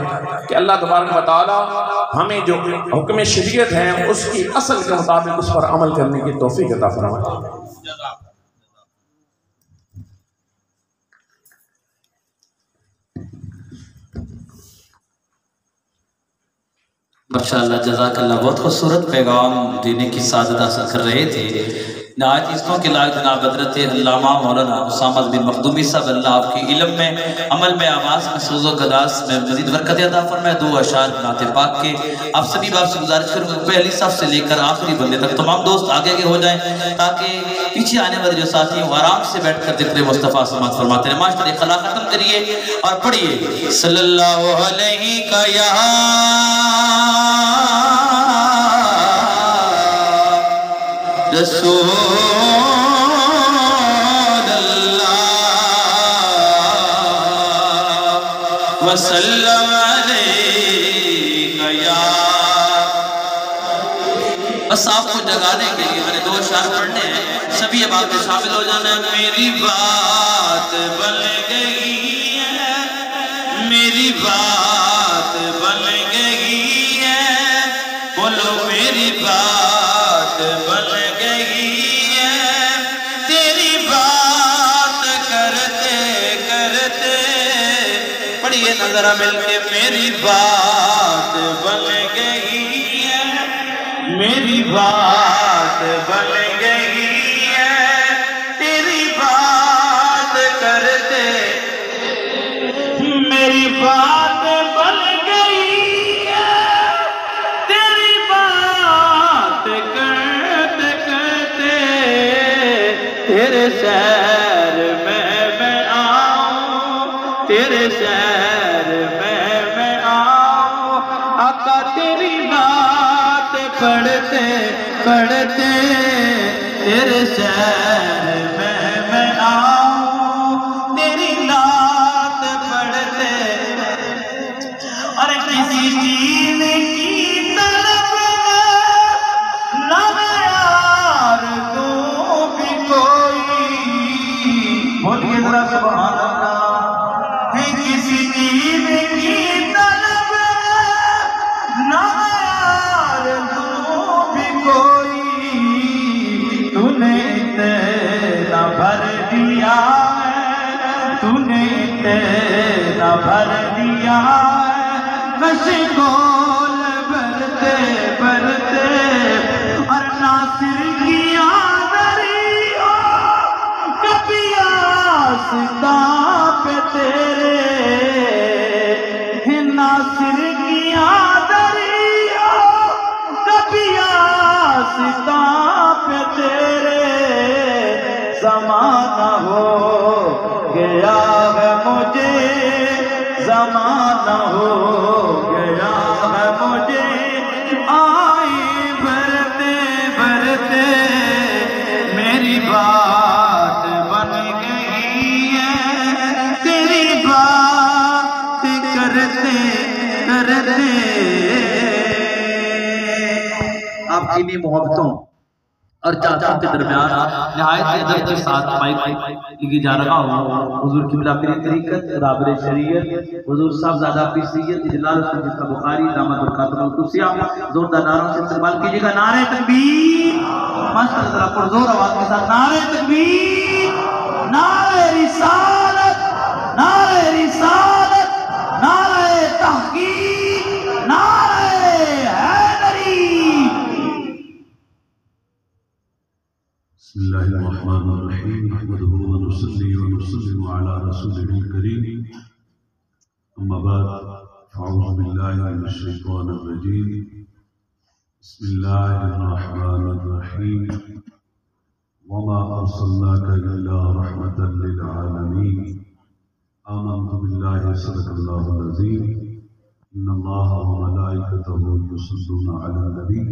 کہ اللہ تبارک و تعالیٰ ہمیں جو حکم شریعت ہیں اس کی اصل کے مطابق اس پر عمل کرنے کی توفیق عطا فرمائے۔ ماشاءاللہ، جزاک اللہ، بہت خوبصورت پیغام دینے کی سعادت حاصل کر رہے تھے۔ نہایت عزتوں کے لائق جناب حضرت علامہ مولانا اسامہ بن مخدومی صاحب، اللہ آپ کی علم میں، عمل میں، آواز میں، سوز و گداز میں مزید برکت عطا فرمائے۔ 2 اشعار نعت پاک کے آپ سبھی باپ سے گزارش کروں گا، پہلی صف سے لے کر آخری بندے تک تمام دوست آگے ہو جائیں تاکہ پیچھے آنے والے جو ساتھی وہ آرام سے بیٹھ کر ذکر مصطفیٰ سماعت فرماتے ہیں۔ معاشرے خلا ختم کریے اور پڑھیے صلی اللہ علیہ کا رسول اللہ وسلم علیہ یا۔ بس آپ کو جگانے کے لیے میں نے 2 اشعار پڑھنے ہیں، سبھی اب آپ میں شامل ہو جانا ہے۔ میری بات بن گئی ہے، میری بات بن گئی ہے، بولو میری بات بن گئی ہے، تیری بات کرتے کرتے پڑھیے نظرہ مل کے، میری بات بن گئی ہے، میری بات بن گئی ہے، تیری بات کرتے، میری بات بن گئی ہے، تیری بات کرتے کرتے، تیرے شہر میں آؤں، تیرے شہر میں آؤں، آقا تیری بات پڑھتے پڑھتے، تیرے شہر میں آؤں، تیری نعت پڑھتے، اور کسی چیز کی طلب نہ یار تو بھی کوئی، بولیے ذرا سبحان اللہ، ہے کسی چیز کی طلب نہ یار تو بھی کوئی، تو نے اتنا بھر دیا ہے، تو نے اتنا بھر دیا ہے، مشغول بھرتے بھرتے، اور ناصر کی آدری ہو کبھی آستا پہ تیرے، ناصر کی آدری ہو کبھی آستا پہ تیرے، زمانہ ہو گیا ہے مجھے، زمانہ ہو گیا ہے مجھے، آئی بھرتے بھرتے، میری بات بن گئی ہے، تیری بات کرتے کرتے۔ آپ کی محبتوں اور چاہتوں کے درمیان نہایت ادب کے ساتھ مائک لگی جا رہا ہوں۔ حضور قبلہ پیر طریقت رابر شریعت حضور صاحب زادہ پیر سید جلال الدین بخاری دامت برکاتہ القدسیہ، زوردار نعروں سے استقبال کیجیے گا۔ نعرہ تکبیر، ماشاءاللہ ذرا پرزور آواز کے ساتھ نعرہ تکبیر، نعرہ رسالت، نعرہ رسالت، نعرہ تحقیق، نعرہ حیدری۔ الرحمن الرحيم نحمده ونصلي ونسلم على رسوله الكريم أما بعد فأعوذ بالله من الشيطان الرجيم بسم الله الرحمن الرحيم وما أرسلناك إلا رحمة للعالمين آمنت بالله صدق الله العظيم إن الله وملائكته يصلون على النبي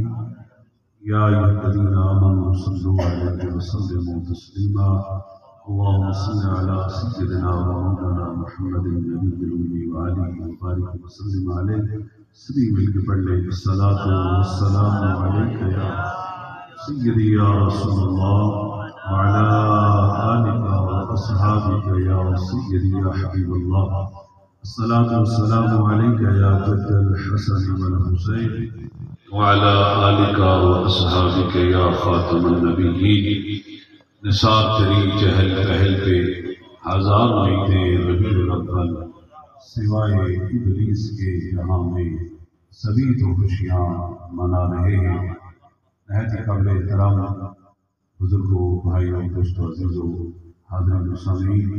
يا أيها الذين آمنوا صلوا عليه وسلموا تسليما اللهم صل على سيدنا ومولانا محمد النبي الأمي وآله وبارك وسلم عليه سبھی مل کے پڑھ لیں الصلاة والسلام عليك يا سيدي يا رسول الله وعلى آلك وأصحابك يا سيدي يا حبيب الله الصلاة والسلام عليك يا جد الحسن والحسين وعلى آلك وأصحابك يا خاتم النبيين نثار ترین چہل پہل پہ ہزار عیدیں ربیع الاول سوائے ابلیس کے جہاں میں سبھی تو خوشیاں منا رہے ہیں۔ نہایت قابل احترام بزرگوں، بھائیوں، دوستوں، عزیزوں، حاضرین سامعین،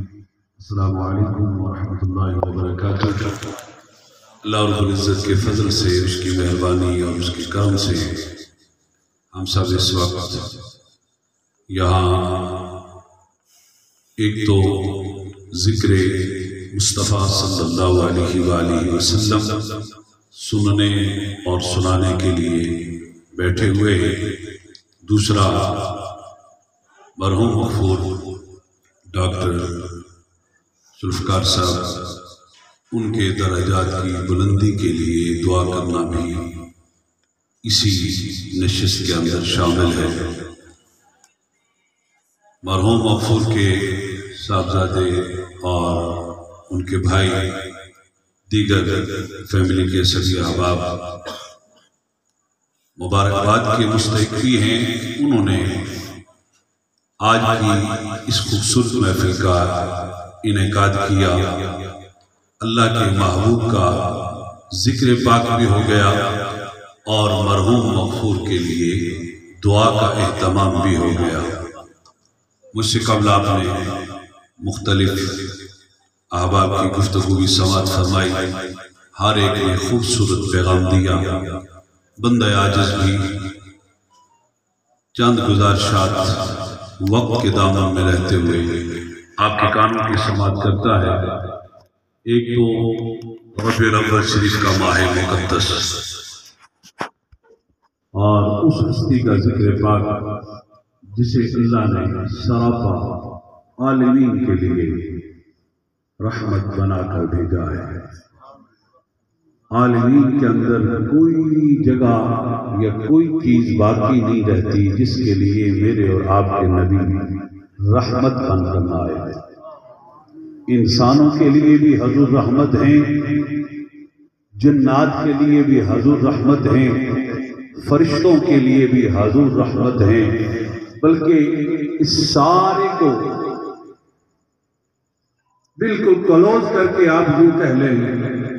السلام علیکم ورحمۃ اللہ وبرکاتہ۔ اللہ رب العزت کے فضل سے، اس کی مہربانی اور اس کے کرم سے ہم سب اس وقت یہاں ایک تو ذکر مصطفیٰ صلی اللہ علیہ وآلہ وسلم سننے اور سنانے کے لیے بیٹھے ہوئے ہیں، دوسرا مرحوم مغفور ڈاکٹر ذوالفقار صاحب ان کے درجات کی بلندی کے لیے دعا کرنا بھی اسی نشست کے اندر شامل ہے۔ مرحوم مغفور کے صاحبزادے اور ان کے بھائی دیگر فیملی کے سبھی احباب مبارکباد کے مستحق بھی ہیں۔ انہوں نے آج کی اس خوبصورت محفل کا انعقاد کیا، اللہ کے محبوب کا ذکر پاک بھی ہو گیا اور مرحوم مغفور کے لیے دعا کا اہتمام بھی ہو گیا۔ مجھ سے قبل آپ نے مختلف احباب کی گفتگو بھی سماعت فرمائی، ہر ایک نے خوبصورت پیغام دیا۔ بندہ عاجز بھی چند گزارشات وقت کے دامن میں رہتے ہوئے آپ کے کانوں کی سماعت کرتا ہے۔ ایک تو ربیع الاول شریف کا ماہ مقدس اور اس ہستی کا ذکر پاک جسے اللہ نے سراپا عالمین کے لیے رحمت بنا کر بھیجا ہے۔ عالمین کے اندر کوئی جگہ یا کوئی چیز باقی نہیں رہتی جس کے لیے میرے اور آپ کے نبی رحمت بن کر آئے ہیں۔ انسانوں کے لیے بھی حضور رحمت ہیں، جنات کے لیے بھی حضور رحمت ہیں، فرشتوں کے لیے بھی حضور رحمت ہیں، بلکہ اس سارے کو بالکل کلوز کر کے آپ یوں کہہ لیں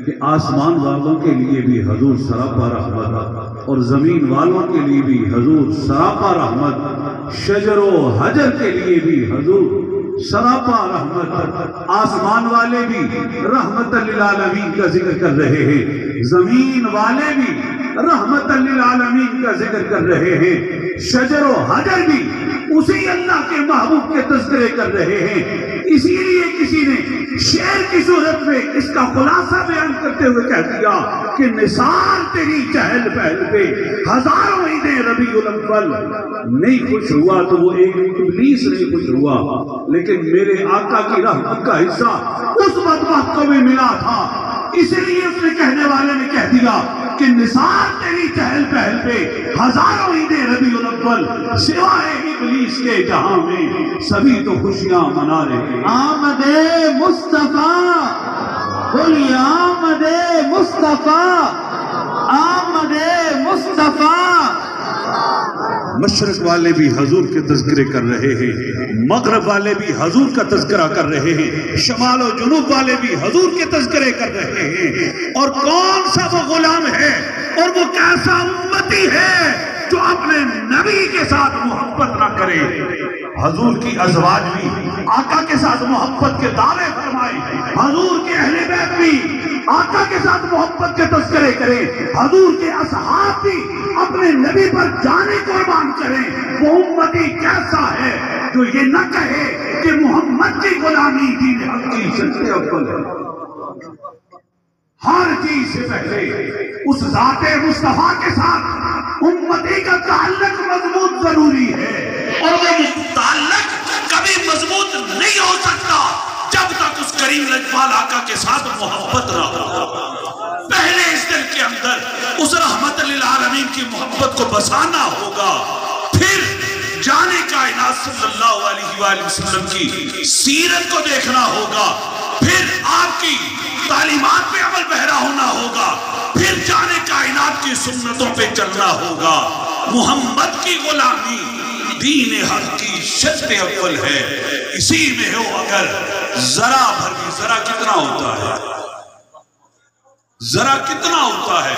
کہ آسمان والوں کے لیے بھی حضور سراپا رحمت اور زمین والوں کے لیے بھی حضور سراپا رحمت، شجر و حجر کے لیے بھی حضور سراپا رحمت۔ آسمان والے بھی رحمت للعالمین کا ذکر کر رہے ہیں، زمین والے بھی رحمت للعالمین کا ذکر کر رہے ہیں، شجر و حجر بھی اسی اللہ کے محبوب کے تذکرے کر رہے ہیں۔ اسی لیے کسی نے شعر کی صورت میں اس کا خلاصہ بیان کرتے ہوئے کہہ دیا کہ نثار تیری چہل پہل پہ ہزاروں عیدیں ربیع الاول۔ نہیں خوش ہوا تو وہ ایک ابلیس نہیں خوش ہوا، لیکن میرے آقا کی رحمت کا حصہ اس بدبخت کو بھی ملا تھا، اس لیے اس نے کہنے والے نے کہہ دیا کہ نثار تیری چہل پہل پہ ہزاروں عیدیں ربیع الاول سوائے ابلیس کے جہاں میں سبھی تو خوشیاں منا رہے ہیں۔ آمد مصطفیٰ، بولیے آمد مصطفیٰ، آمد مصطفیٰ۔ مشرق والے بھی حضور کے تذکرے کر رہے ہیں، مغرب والے بھی حضور کا تذکرہ کر رہے ہیں، شمال و جنوب والے بھی حضور کے تذکرے کر رہے ہیں۔ اور کون سا وہ غلام ہے اور وہ کیسا امتی ہے جو اپنے نبی کے ساتھ محبت رکھ کرے. حضور کی ازواج بھی آقا کے ساتھ محبت کے دعوے فرمائے، حضور کے اہل بیت بھی آقا کے ساتھ محبت کے تذکرے کریں، حضور کے اصحاب بھی اپنے نبی پر جانے قربان کریں. وہ امتی کیسا ہے جو یہ نہ کہے کہ محمد کی غلامی دین حق کی سب سے افضل ہے. ہر چیز سے پہلے اس ذات مصطفیٰ کے ساتھ امتی کا تعلق مضبوط ضروری ہے، اور وہ تعلق کبھی مضبوط نہیں ہو سکتا جب تک اس کریم لجپال آقا کے ساتھ محبت نہ ہو. پہلے اس دل کے اندر اس رحمت للعالمین کی محبت کو بسانا ہوگا، پھر جانے کائنات صلی اللہ علیہ وآلہ وسلم کی سیرت کو دیکھنا ہوگا، پھر آپ کی تعلیمات پہ عمل بہرا ہونا ہوگا، پھر جانے کائنات کی سنتوں پہ چلنا ہوگا. محمد کی غلامی دین حق کی شرط اول ہے. اسی میں ہو اگر ذرا بھر بھی، ذرا کتنا ہوتا ہے، ذرا کتنا ہوتا ہے.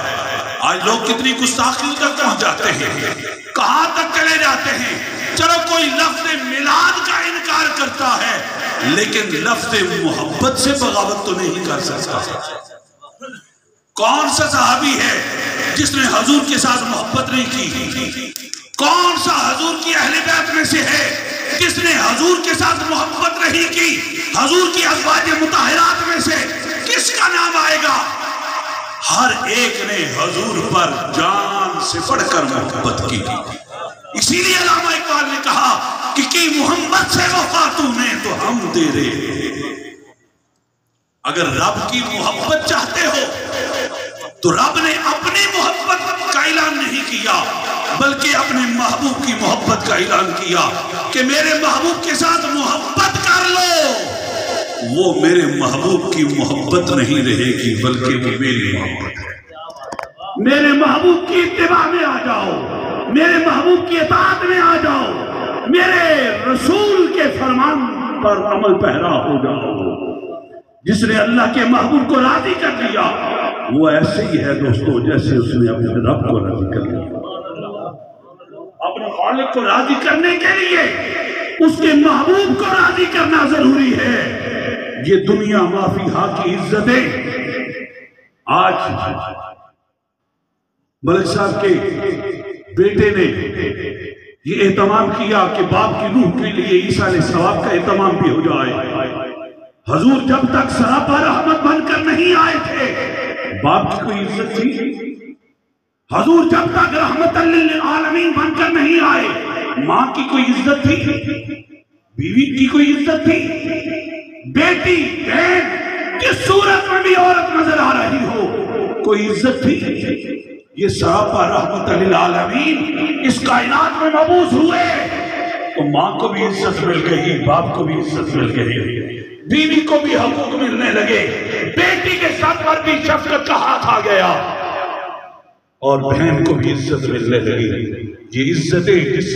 آج لوگ کتنی گستاخیوں تک پہنچ جاتے ہیں، کہاں تک چلے جاتے ہیں. چلو کوئی لفظ میلاد کا انکار کرتا ہے لیکن لفظ محبت سے بغاوت تو نہیں کر سکتا. کون سا صحابی ہے جس نے حضور کے ساتھ محبت نہیں کی؟ کون سا حضور کی اہل بیت میں سے ہے جس نے حضور کے ساتھ محبت نہیں کی؟ حضور کی ازواج مطہرات میں سے کس کا نام آئے گا؟ ہر ایک نے حضور پر جان سے بڑھ کر محبت کی. اسی لیے علامہ اقبال نے کہا کہ کی محمد سے وفا تو نے تو ہم تیرے. اگر رب کی محبت چاہتے ہو تو رب نے اپنی محبت کا اعلان نہیں کیا بلکہ اپنے محبوب کی محبت کا اعلان کیا کہ میرے محبوب کے ساتھ محبت کر لو. وہ میرے محبوب کی محبت نہیں رہے گی بلکہ وہ میری محبت ہے. میرے محبوب کی اتباع میں آ جاؤ، میرے محبوب کی اطاعت میں آ جاؤ، میرے رسول کے فرمان پر عمل پیرا ہو جاؤ. جس نے اللہ کے محبوب کو راضی کر لیا وہ ایسے ہی ہے دوستو جیسے اس نے اپنے رب کو راضی کر لیا. اپنے خالق کو راضی کرنے کے لیے اس کے محبوب کو راضی کرنا ضروری ہے. یہ دنیا مافی ہاں کی عزتیں آج ملک صاحب کے بیٹے نے یہ اہتمام کیا کہ باپ کی روح کے لیے عیسیٰ علیہ السلام کا اہتمام بھی ہو جائے. حضور جب تک سراپا رحمت بن کر نہیں آئے تھے باپ کی کوئی عزت تھی؟ حضور جب تک رحمت للعالمین بن کر نہیں آئے ماں کی کوئی عزت تھی؟ بیوی کی کوئی عزت تھی؟ بیٹی بہن جس صورت میں بھی عورت نظر آ رہی ہو کوئی عزت تھی؟ یہ سراپا رحمت للعالمین اس کائنات میں مبعوث ہوئے تو ماں کو بھی عزت مل گئی، باپ کو بھی عزت مل گئی، بیوی کو بھی حقوق ملنے لگے، بیٹی کے ساتھ پر بھی شفقت کا ہاتھ آ گیا اور بہن کو بھی عزت ملنے لگی. یہ عزتیں جس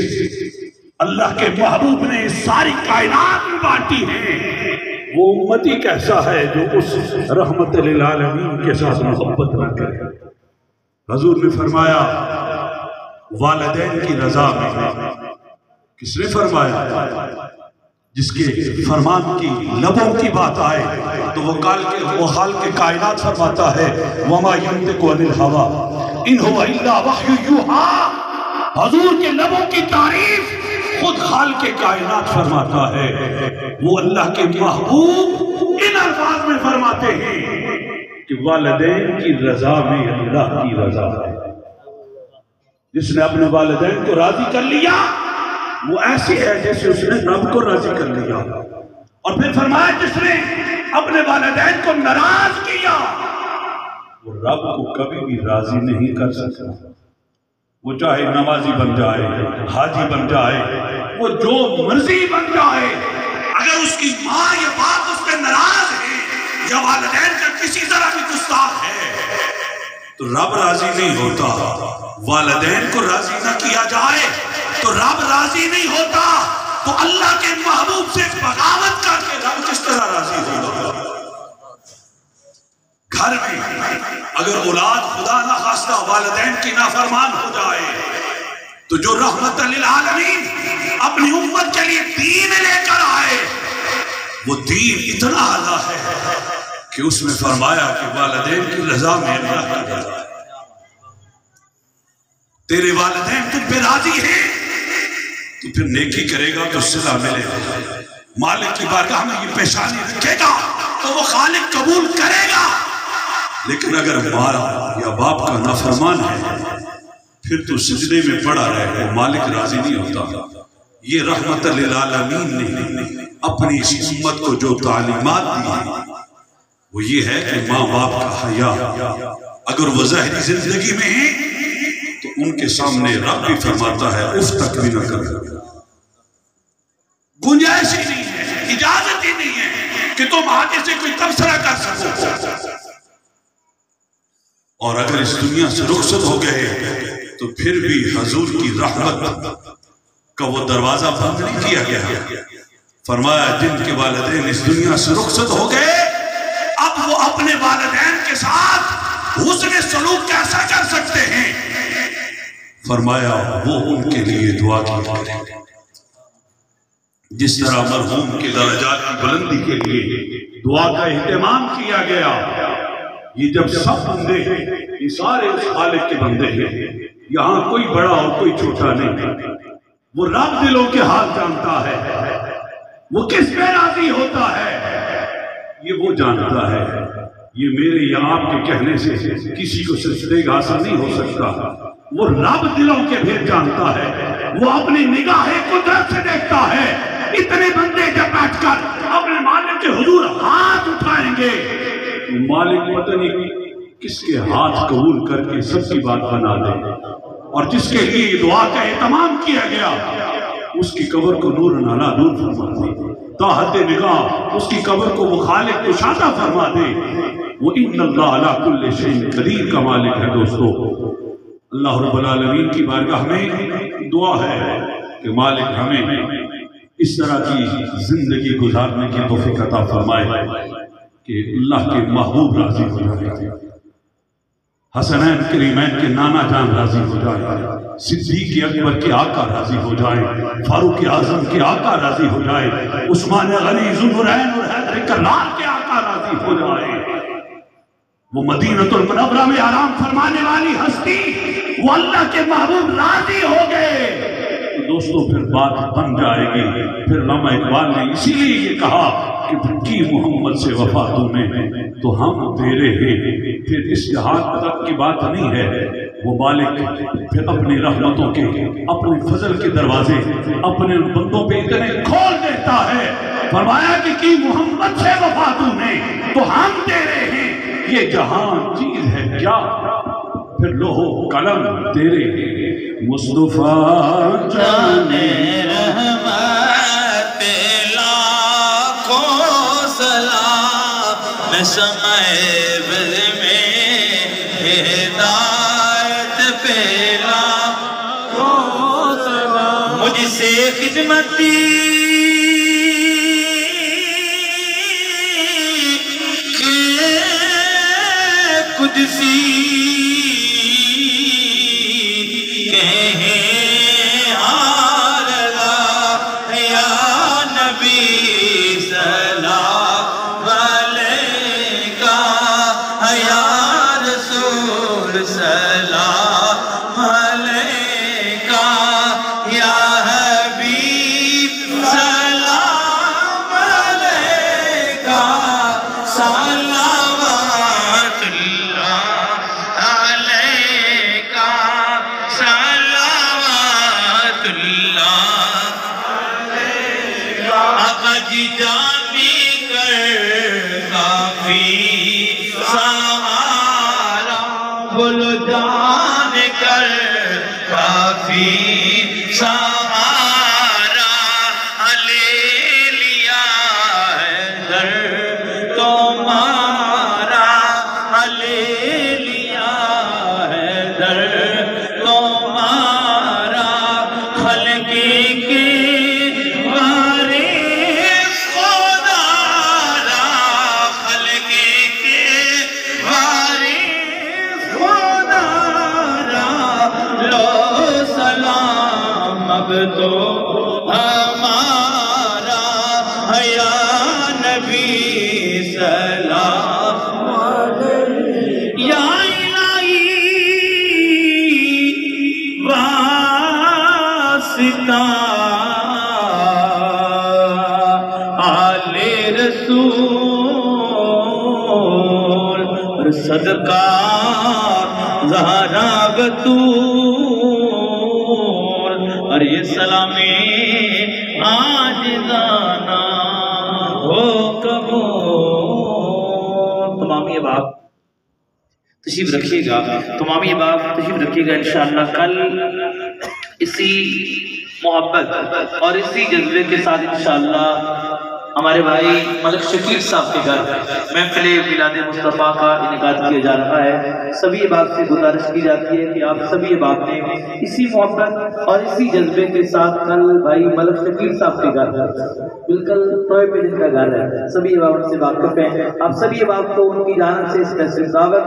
اللہ کے محبوب نے ساری کائنات میں بانٹی ہیں وہ امتی کیسا ہے جو اس رحمت للعالمین کے ساتھ محبت نہ کرے. حضور نے فرمایا والدین کی رضا میں، کس نے فرمایا؟ جس کے فرمان کی لبوں کی بات آئے تو وہ خالق کائنات فرماتا ہے وَمَا يَنْتِقُ عَنِ الْهَوَىٰ إِنْ هُوَ إِلَّا وَحْيٌ يُوحَىٰ. حضور کے لبوں کی تعریف خود خالق کائنات فرماتا ہے. وہ اللہ کے محبوب ان الفاظ میں فرماتے ہیں کہ والدین کی رضا میں اللہ کی رضا ہے. جس نے اپنے والدین کو راضی کر لیا وہ ایسی ہے جیسے اس نے رب کو راضی کر لیا. اور پھر فرمایا جس نے اپنے والدین کو ناراض کیا وہ رب کو کبھی بھی راضی نہیں کر سکتا. وہ چاہے نمازی بن جائے، حاجی بن جائے، وہ جو مرضی بن جائے، اگر اس کی ماں یا باپ اس پہ ناراض ہے یا والدین کا کسی طرح بھی گستاخ ہے تو رب راضی نہیں ہوتا. والدین کو راضی نہ کیا جائے تو رب راضی نہیں ہوتا. تو اللہ کے محبوب سے بغاوت کر کے رب کس طرح راضی ہوگا؟ گھر میں اگر اولاد خدا نہ خواستہ والدین کی نافرمان ہو جائے تو جو رحمت للعالمین اپنی امت کے لیے دین لے کر آئے، وہ دین اتنا اعلیٰ ہے کہ اس میں فرمایا کہ والدین کی رضا میں اللہ کی رضا ہے۔ تیرے والدین تم پہ راضی ہیں تو پھر نیکی کرے گا تو صلہ ملے گا، مالک کی بارگاہ میں یہ پیشانی رکھے گا تو وہ خالق قبول کرے گا۔ لیکن اگر ماں یا باپ کا نافرمان ہے پھر تو سجدے میں پڑا رہے، وہ مالک راضی نہیں ہوتا۔ یہ رحمت للعالمین نے اپنی اس امت کو جو تعلیمات دی ہیں وہ یہ ہے کہ ماں باپ کا حیا اگر وہ ظاہری زندگی میں ہیں تو ان کے سامنے رب بھی فرماتا ہے اف تک بھی نہ کر، گنجائش ہی نہیں ہے، اجازت ہی نہیں ہے کہ تم آگے سے کوئی تبصرہ کر سکو۔ اور اگر اس دنیا سے رخصت ہو گئے تو پھر بھی حضور کی رحمت کا وہ دروازہ بند نہیں کیا گیا۔ فرمایا جن کے والدین اس دنیا سے رخصت ہو گئے اب وہ اپنے والدین کے ساتھ حسن سلوک کیسا کر سکتے ہیں؟ فرمایا وہ ان کے لیے دعا کیا کریں، جس طرح مرحوم کے درجات کی بلندی کے لیے دعا کا اہتمام کیا گیا۔ یہ جب سب بندے یہ سارے اس خالق کے بندے ہیں، یہاں کوئی بڑا اور کوئی چھوٹا نہیں، وہ رب دلوں کے حال جانتا ہے، وہ کس پہ راضی ہوتا ہے یہ وہ جانتا ہے۔ یہ میرے یا آپ کے کہنے سے کسی کو سجدے کا حاصل نہیں ہو سکتا، وہ رب دلوں کے بھید جانتا ہے، وہ اپنی نگاہ قدرت سے دیکھتا ہے۔ اتنے بندے جب بیٹھ کر اپنے مالک کے حضور ہاتھ اٹھائیں گے تو مالک پتہ نہیں کس کے ہاتھ قبول کر کے سب کی بات بنا دے، اور جس کے لیے یہ دعا کا اہتمام کیا گیا اس کی قبر کو نور نالا نور فرما دے، تا حد نگاہ اس کی قبر کو وہ خالق کشادہ فرما دے۔ وہ ان اللہ علی کل شیء قدیر کا مالک ہے۔ دوستو اللہ رب العالمین کی بارگاہ میں دعا ہے کہ مالک ہمیں اس طرح کی زندگی گزارنے کی توفیق عطا فرمائے کہ اللہ کے محبوب راضی ہو جائے، حسنین کریمین کے نانا جان راضی ہو جائے، صدیق اکبر کے آقا راضی ہو جائے، فاروق اعظم کے آقا راضی ہو جائے، عثمان غنی ذوالنورین اور حیدر کرار کے آقا راضی ہو جائے۔ وہ مدینہ المنورہ میں آرام فرمانے والی ہستی، وہ اللہ کے محبوب راضی ہو گئے تو دوستو پھر بات بن جائے گی۔ پھر علامہ اقبال نے اسی لیے یہ کہا کہ کی محمد سے وفا تمہیں تو ہم تیرے ہیں۔ پھر اس جہاد تک کی بات نہیں ہے، وہ مالک پھر اپنی رحمتوں کے اپنے فضل کے دروازے اپنے بندوں پہ اتنے کھول دیتا ہے۔ فرمایا کہ کی محمد سے وفا تمہیں تو ہم تیرے ہیں، یہ جہان چیز ہے کیا، پھر لوہ قلم تیرے ہیں۔ مصطفیٰ جانے رحمت لاکھوں سلام سمائب میں ہدایت پہ لاکھوں سلام، مجھ سے خدمتی قدسی سلام اب تو ہمارا یا نبی سلام یا الہی واسطہ آل رسول صدقہ زہرا بطول اور یہ سلامی عاجزانہ ہو قبول۔ تمام یہ باپ تشریف رکھیے گا، تمام یہ باپ تشریف رکھیے گا انشاءاللہ کل اسی محبت اور اسی جذبے کے ساتھ انشاءاللہ ہمارے بھائی ملک شکیل صاحب کے گھر محفل میلاد مصطفیٰ کا انعقاد کیا جا رہا ہے۔ سبھی بات سے گزارش کی جاتی ہے کہ آپ سبھی بات نے اسی محبت اور اسی جذبے کے ساتھ کل بھائی ملک شکیل صاحب کے گھر بالکل ٹوئے پہ جن کا گھر ہے، سبھی بات سے بات کرتے ہیں۔ آپ سبھی بات کو ان کی جانب سے اسپیشل دعوت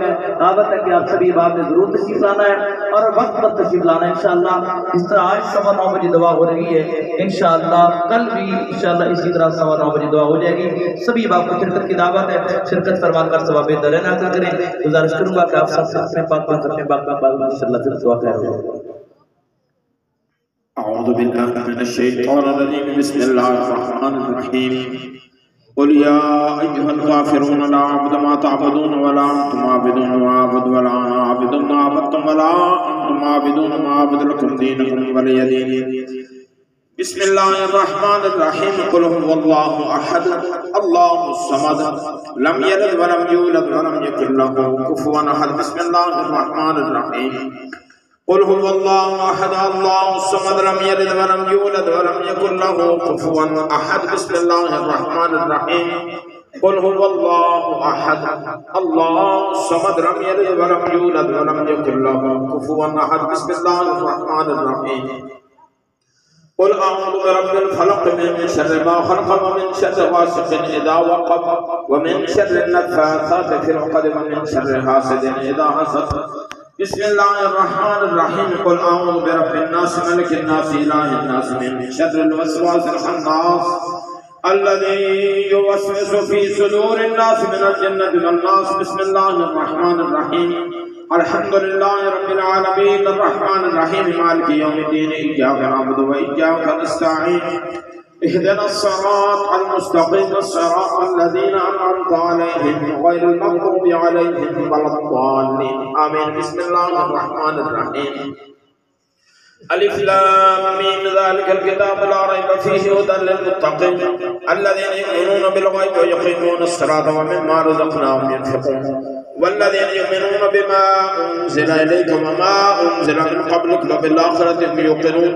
ہے کہ آپ سبھی بات نے ضرور تشریف لانا ہے اور وقت پر تشریف لانا ہے انشاءاللہ۔ اس طرح آج 9:15 بجے دعا ہو رہی ہے انشاءاللہ، کل بھی انشاءاللہ اسی طرح 9:15 بجے دعا ہو جائے گی۔ سبھی باپ کو شرکت کی دعوت ہے، شرکت فرما کر ثواب درجہ حاصل کریں۔ گزارش کروں گا کہ آپ سب سے اپنے پاک انشاءاللہ پھر دعا کریں۔ اعوذ باللہ من الشیطان الرجیم، بسم اللہ الرحمن الرحیم۔ قل یا ایھا الکافرون لا اعبد ما تعبدون ولا انتم عابدون ما اعبد ولا انا عابد ما عبدتم ولا انتم عابدون ما اعبد لكم دینکم ولی دین۔ بسم اللہ الرحمن الرحیم۔ قل هو اللہ احد اللہ الصمد لم یلد ولم یولد ولم یکن له کفوا احد۔ بسم اللہ الرحمن الرحیم۔ قل هو الله احد الله الصمد لم يلد ولم يولد ولم يكن له كفوا احد۔ بسم الله الرحمن الرحيم۔ قل هو الله احد الله الصمد لم يلد ولم يولد ولم يكن له كفوا احد۔ بسم الله الرحمن الرحيم۔ قل اعوذ برب الفلق من شر ما خلق ومن شر غاسق اذا وقب ومن شر النفاثات في العقد ومن شر حاسد اذا حسد۔ بسم اللہ الرحمن الرحیم۔ قل اعوذ برب الناس ملک الناس الہ الناس من شر الوسواس الخناس الذي يوسوس في صدور الناس من الجنة والناس۔ بسم اللہ الرحمن الرحیم۔ الحمد لله رب العالمين الرحمن الرحيم مالك يوم الدين إياك نعبد وإياك نستعين اهدنا الصراط المستقيم الصراط الذين أنعمت عليهم غير المغضوب عليهم ولا الضالين آمين۔ بسم الله الرحمن الرحيم۔ الف لام میم ذلك الكتاب لا ريب فيه هدى للمتقين الذين يؤمنون بالغيب ويقيمون الصلاة ومما رزقناهم ينفقون والذين يؤمنون بما أنزل إليك وما أنزل من قبلك وبالآخرة هم يوقنون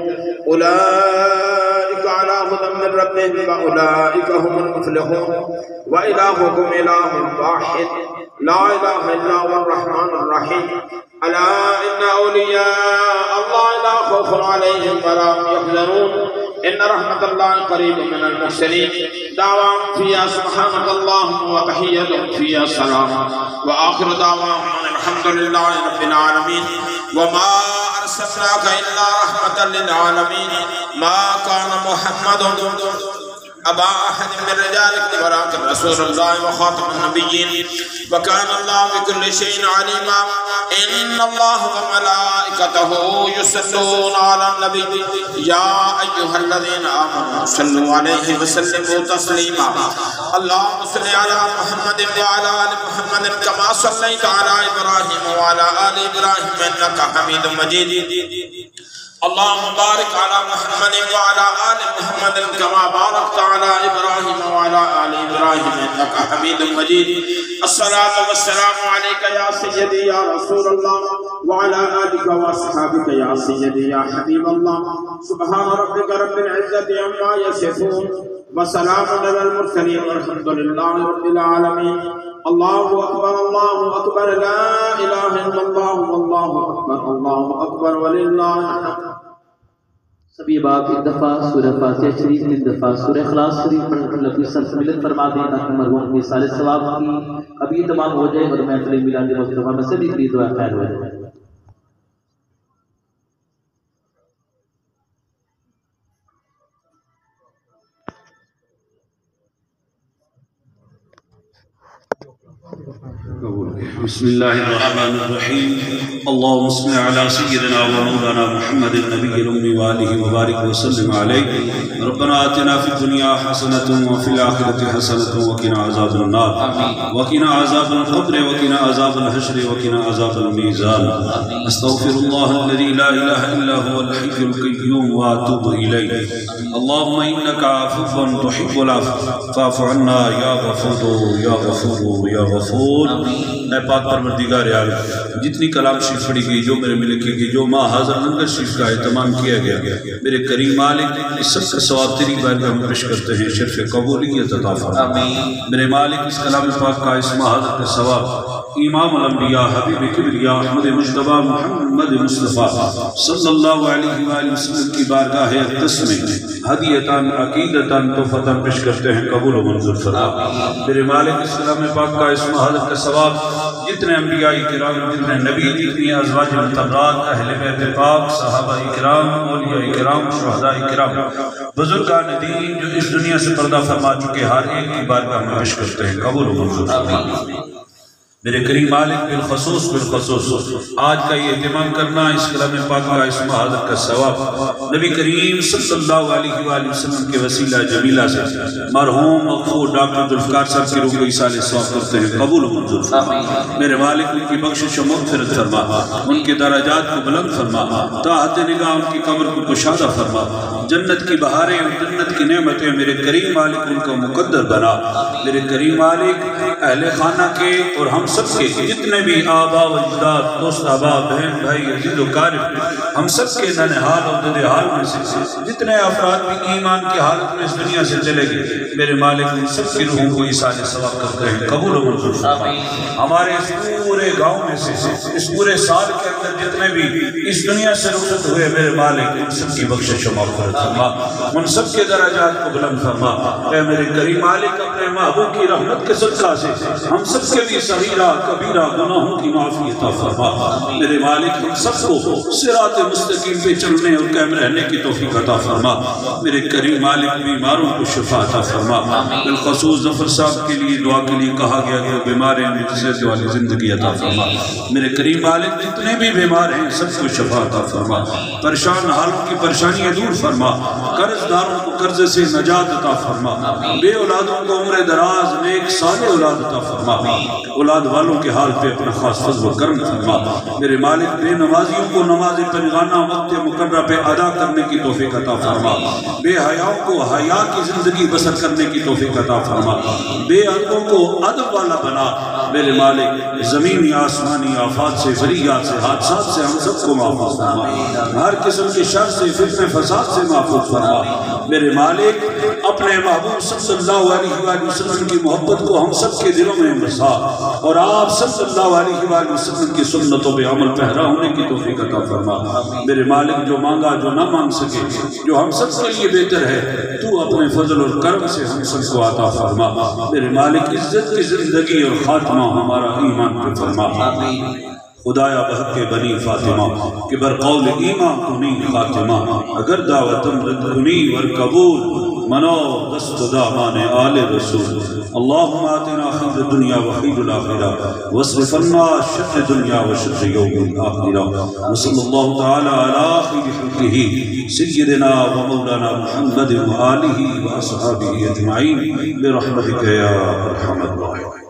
أولئك على هدى من ربهم وأولئك هم المفلحون وإلهكم إله واحد لا إله إلا هو الرحمن الرحيم ألا إن أولياء الله لا خوف عليهم ولا هم يحزنون إن رحمة الله قريب من المحسنين دعواهم فيها سبحانك اللهم وتحيتهم فيها سلام وآخر دعواهم الحمد لله رب العالمين وما أرسلناك إلا رحمة للعالمين ما كان محمد أبا أحد من رجالكم ولكن رسول الله وخاتم النبيين وكان الله بكل شيء عليما إن الله وملائكته يصلون على النبي يا أيها الذين آمنوا صلوا عليه وسلموا تسليما اللهم صل على محمد وعلى آل محمد كما صليت على إبراهيم وعلى آل إبراهيم إنك حميد مجيد اللهم بارك على محمد وعلى آل محمد كما باركت على إبراهيم وعلى آل إبراهيم إنك حميد مجيد الصلاة والسلام عليك يا سيدي يا رسول الله وعلى آلك وأصحابك يا سيدي يا حبيب الله سبحان ربك رب العزة عما يصفون وسلام على المرسلين والحمد لله رب العالمين الله أكبر لا إله إلا الله والله أكبر ولله الحمد۔ سبھی باپ ایک دفعہ سورہ فاتحہ شریف، ایک دفعہ سورہ اخلاص شریف پڑھ کر لفظ سر سے ملت فرما دیں تاکہ مرحوم کی سارے ثواب کی ابھی تمام ہو جائے اور محفل میلاد مصطفیٰ میں سبھی کی دعا خیر ہو جائے۔ بسم الله الرحمن الرحيم. اللهم صل على سيدنا ومولانا محمد النبي الأمي وآله وبارك وسلم عليه. ربنا آتنا في الدنيا حسنة وفي الآخرة حسنة وقنا عذاب النار وقنا عذاب القبر وقنا عذاب الحشر وقنا عذاب الميزان. أستغفر الله الذي لا إله إلا هو الحي القيوم وأتوب إليه. اللهم إنك عفو تحب العفو فاعف عنا يا غفور يا غفور يا غفور. اے پاک پروردگار عالم، جتنی کلام شریف پڑھی گئی، جو میرے میں لکھی گئی، جو ماہ حاضر لنگر شریف کا اہتمام کیا گیا، میرے کریم مالک اس سب کا ثواب تیری بارگاہ میں پیش کرتے ہیں، شرف قبولیت عطا فرما. میرے مالک اس کلام پاک کا اس ماہ حاضر کا ثواب امام الانبیاء حبیب کبریا احمد مجتبی محمد مصطفیٰ صلی اللہ علیہ وآلہ وسلم کی بارگاہ اقدس میں ہدیتاً عقیدتاً تحفتاً پیش کرتے ہیں، قبول و منظور فرما. میرے مالک اس کلام پاک کا اس ماہ حاضر کا ثواب جتنے انبیاء کرام، جتنے نبی، جتنی ازواج مطہرات، اہل بیت پاک، صحابہ کرام، اولیاء کرام، شہداء کرام، بزرگان دین جو اس دنیا سے پردہ فرما چکے، ہر ایک کی بارگاہ میں پیش کرتے ہیں، قبول و منظور فرما. میرے کریم مالک بالخصوص آج کا یہ اہتمام کرنا، اس کلام پاک کا اس ماہ حاضر کا ثواب نبی کریم صلی اللہ علیہ وآلہ وسلم کے وسیلہ جمیلہ سے مرحوم مغفور ڈاکٹر ذوالفقار صاحب کی روح کو ایصال ثواب کرتے ہیں، قبول و منظور فرما. میرے مالک ان کی بخشش و مغفرت فرما، ان کے درجات کو بلند فرما، تاحت نگاہ ان کی قبر کو کشادہ فرما، جنت کی بہاریں اور جنت کی نعمتیں میرے کریم مالک ان کو مقدر بنا. میرے کریم مالک اہل خانہ کے اور ہم سب کے جتنے بھی آبا و اجداد، دوست احباب، بہن بھائی، عزیز و قارب، ہم سب کے ننہال اور ددحال میں سے جتنے افراد بھی ایمان کی حالت میں اس دنیا سے چلے گئے، میرے مالک ان سب کی روحوں کو ایصال ثواب کرتے ہیں، قبول و منظور فرما. ہمارے اس پورے گاؤں میں سے اس پورے سال کے اندر جتنے بھی اس دنیا سے رخصت ہوئے، میرے مالک ان سب کی بخشش و مغفرت فرما، ان سب کے درجات کو بلند فرما. اے میرے کریم مالک اپنے محبوب کی رحمت کے صدقہ سے ہم سب کے بھی صغیرہ کبیرہ گناہوں کی معافی عطا فرما. میرے مالک ہم سب کو صراط مستقیم پہ چلنے اور قائم رہنے کی توفیق عطا فرما. میرے کریم مالک بیماروں کو شفا عطا فرما. بالخصوص ظفر صاحب کے لیے دعا کے لیے کہا گیا کہ بیمار ہیں، صحت والی زندگی عطا فرما. میرے کریم مالک جتنے بھی بیمار ہیں سب کو شفا عطا فرما. پریشان حالوں کی پریشانیاں دور فرما. قرض داروں کو قرض سے نجات عطا فرما. بے اولادوں کو عمر دراز، نیک صالح اولاد عطا فرما. اولاد والوں کے حال پہ اپنا خاص فضل و کرم فرما. میرے مالک بے نمازیوں کو نماز پنجگانہ وقت مقررہ پہ ادا کرنے کی توفیق عطا فرما. بے حیاؤں کو حیا کی زندگی بسر کرنے کی توفیق عطا فرما. بے ادبوں کو ادب والا بنا. میرے مالک زمینی آسمانی آفات سے، فریات سے، حادثات سے ہم سب کو محفوظ فرما. ہر قسم کی شر سے، فتنہ فساد سے محفوظ فرما. میرے مالک اپنے محبوب صلی اللہ علیہ وآلہ وسلم کی محبت کو ہم سب کے دلوں میں بسا اور آپ صلی اللہ علیہ وآلہ وسلم کی سنتوں پہ عمل پیرا ہونے کی توفیق عطا فرما. میرے مالک جو مانگا جو نہ مانگ سکے، جو ہم سب کے لیے بہتر ہے، تو اپنے فضل اور کرم سے ہم سب کو عطا فرما. میرے مالک عزت کی زندگی اور خاتمہ ہمارا ایمان پہ فرما. خدایا بحق بنی فاطمہ کہ برقول ایمان کنی خاتمہ، اگر دعوتم رد کنی ورقبول منو دست دامان آل رسول. اللہم آتنا خیر الدنیا و خیر الآخرہ واصرف عنا شر الدنیا و شر یوم الآخرہ. وصلی اللہ تعالی علی خیر خلقہ سیدنا و مولانا محمد و آلہ و اصحابہ اجمعین برحمتک یا ارحم الراحمین.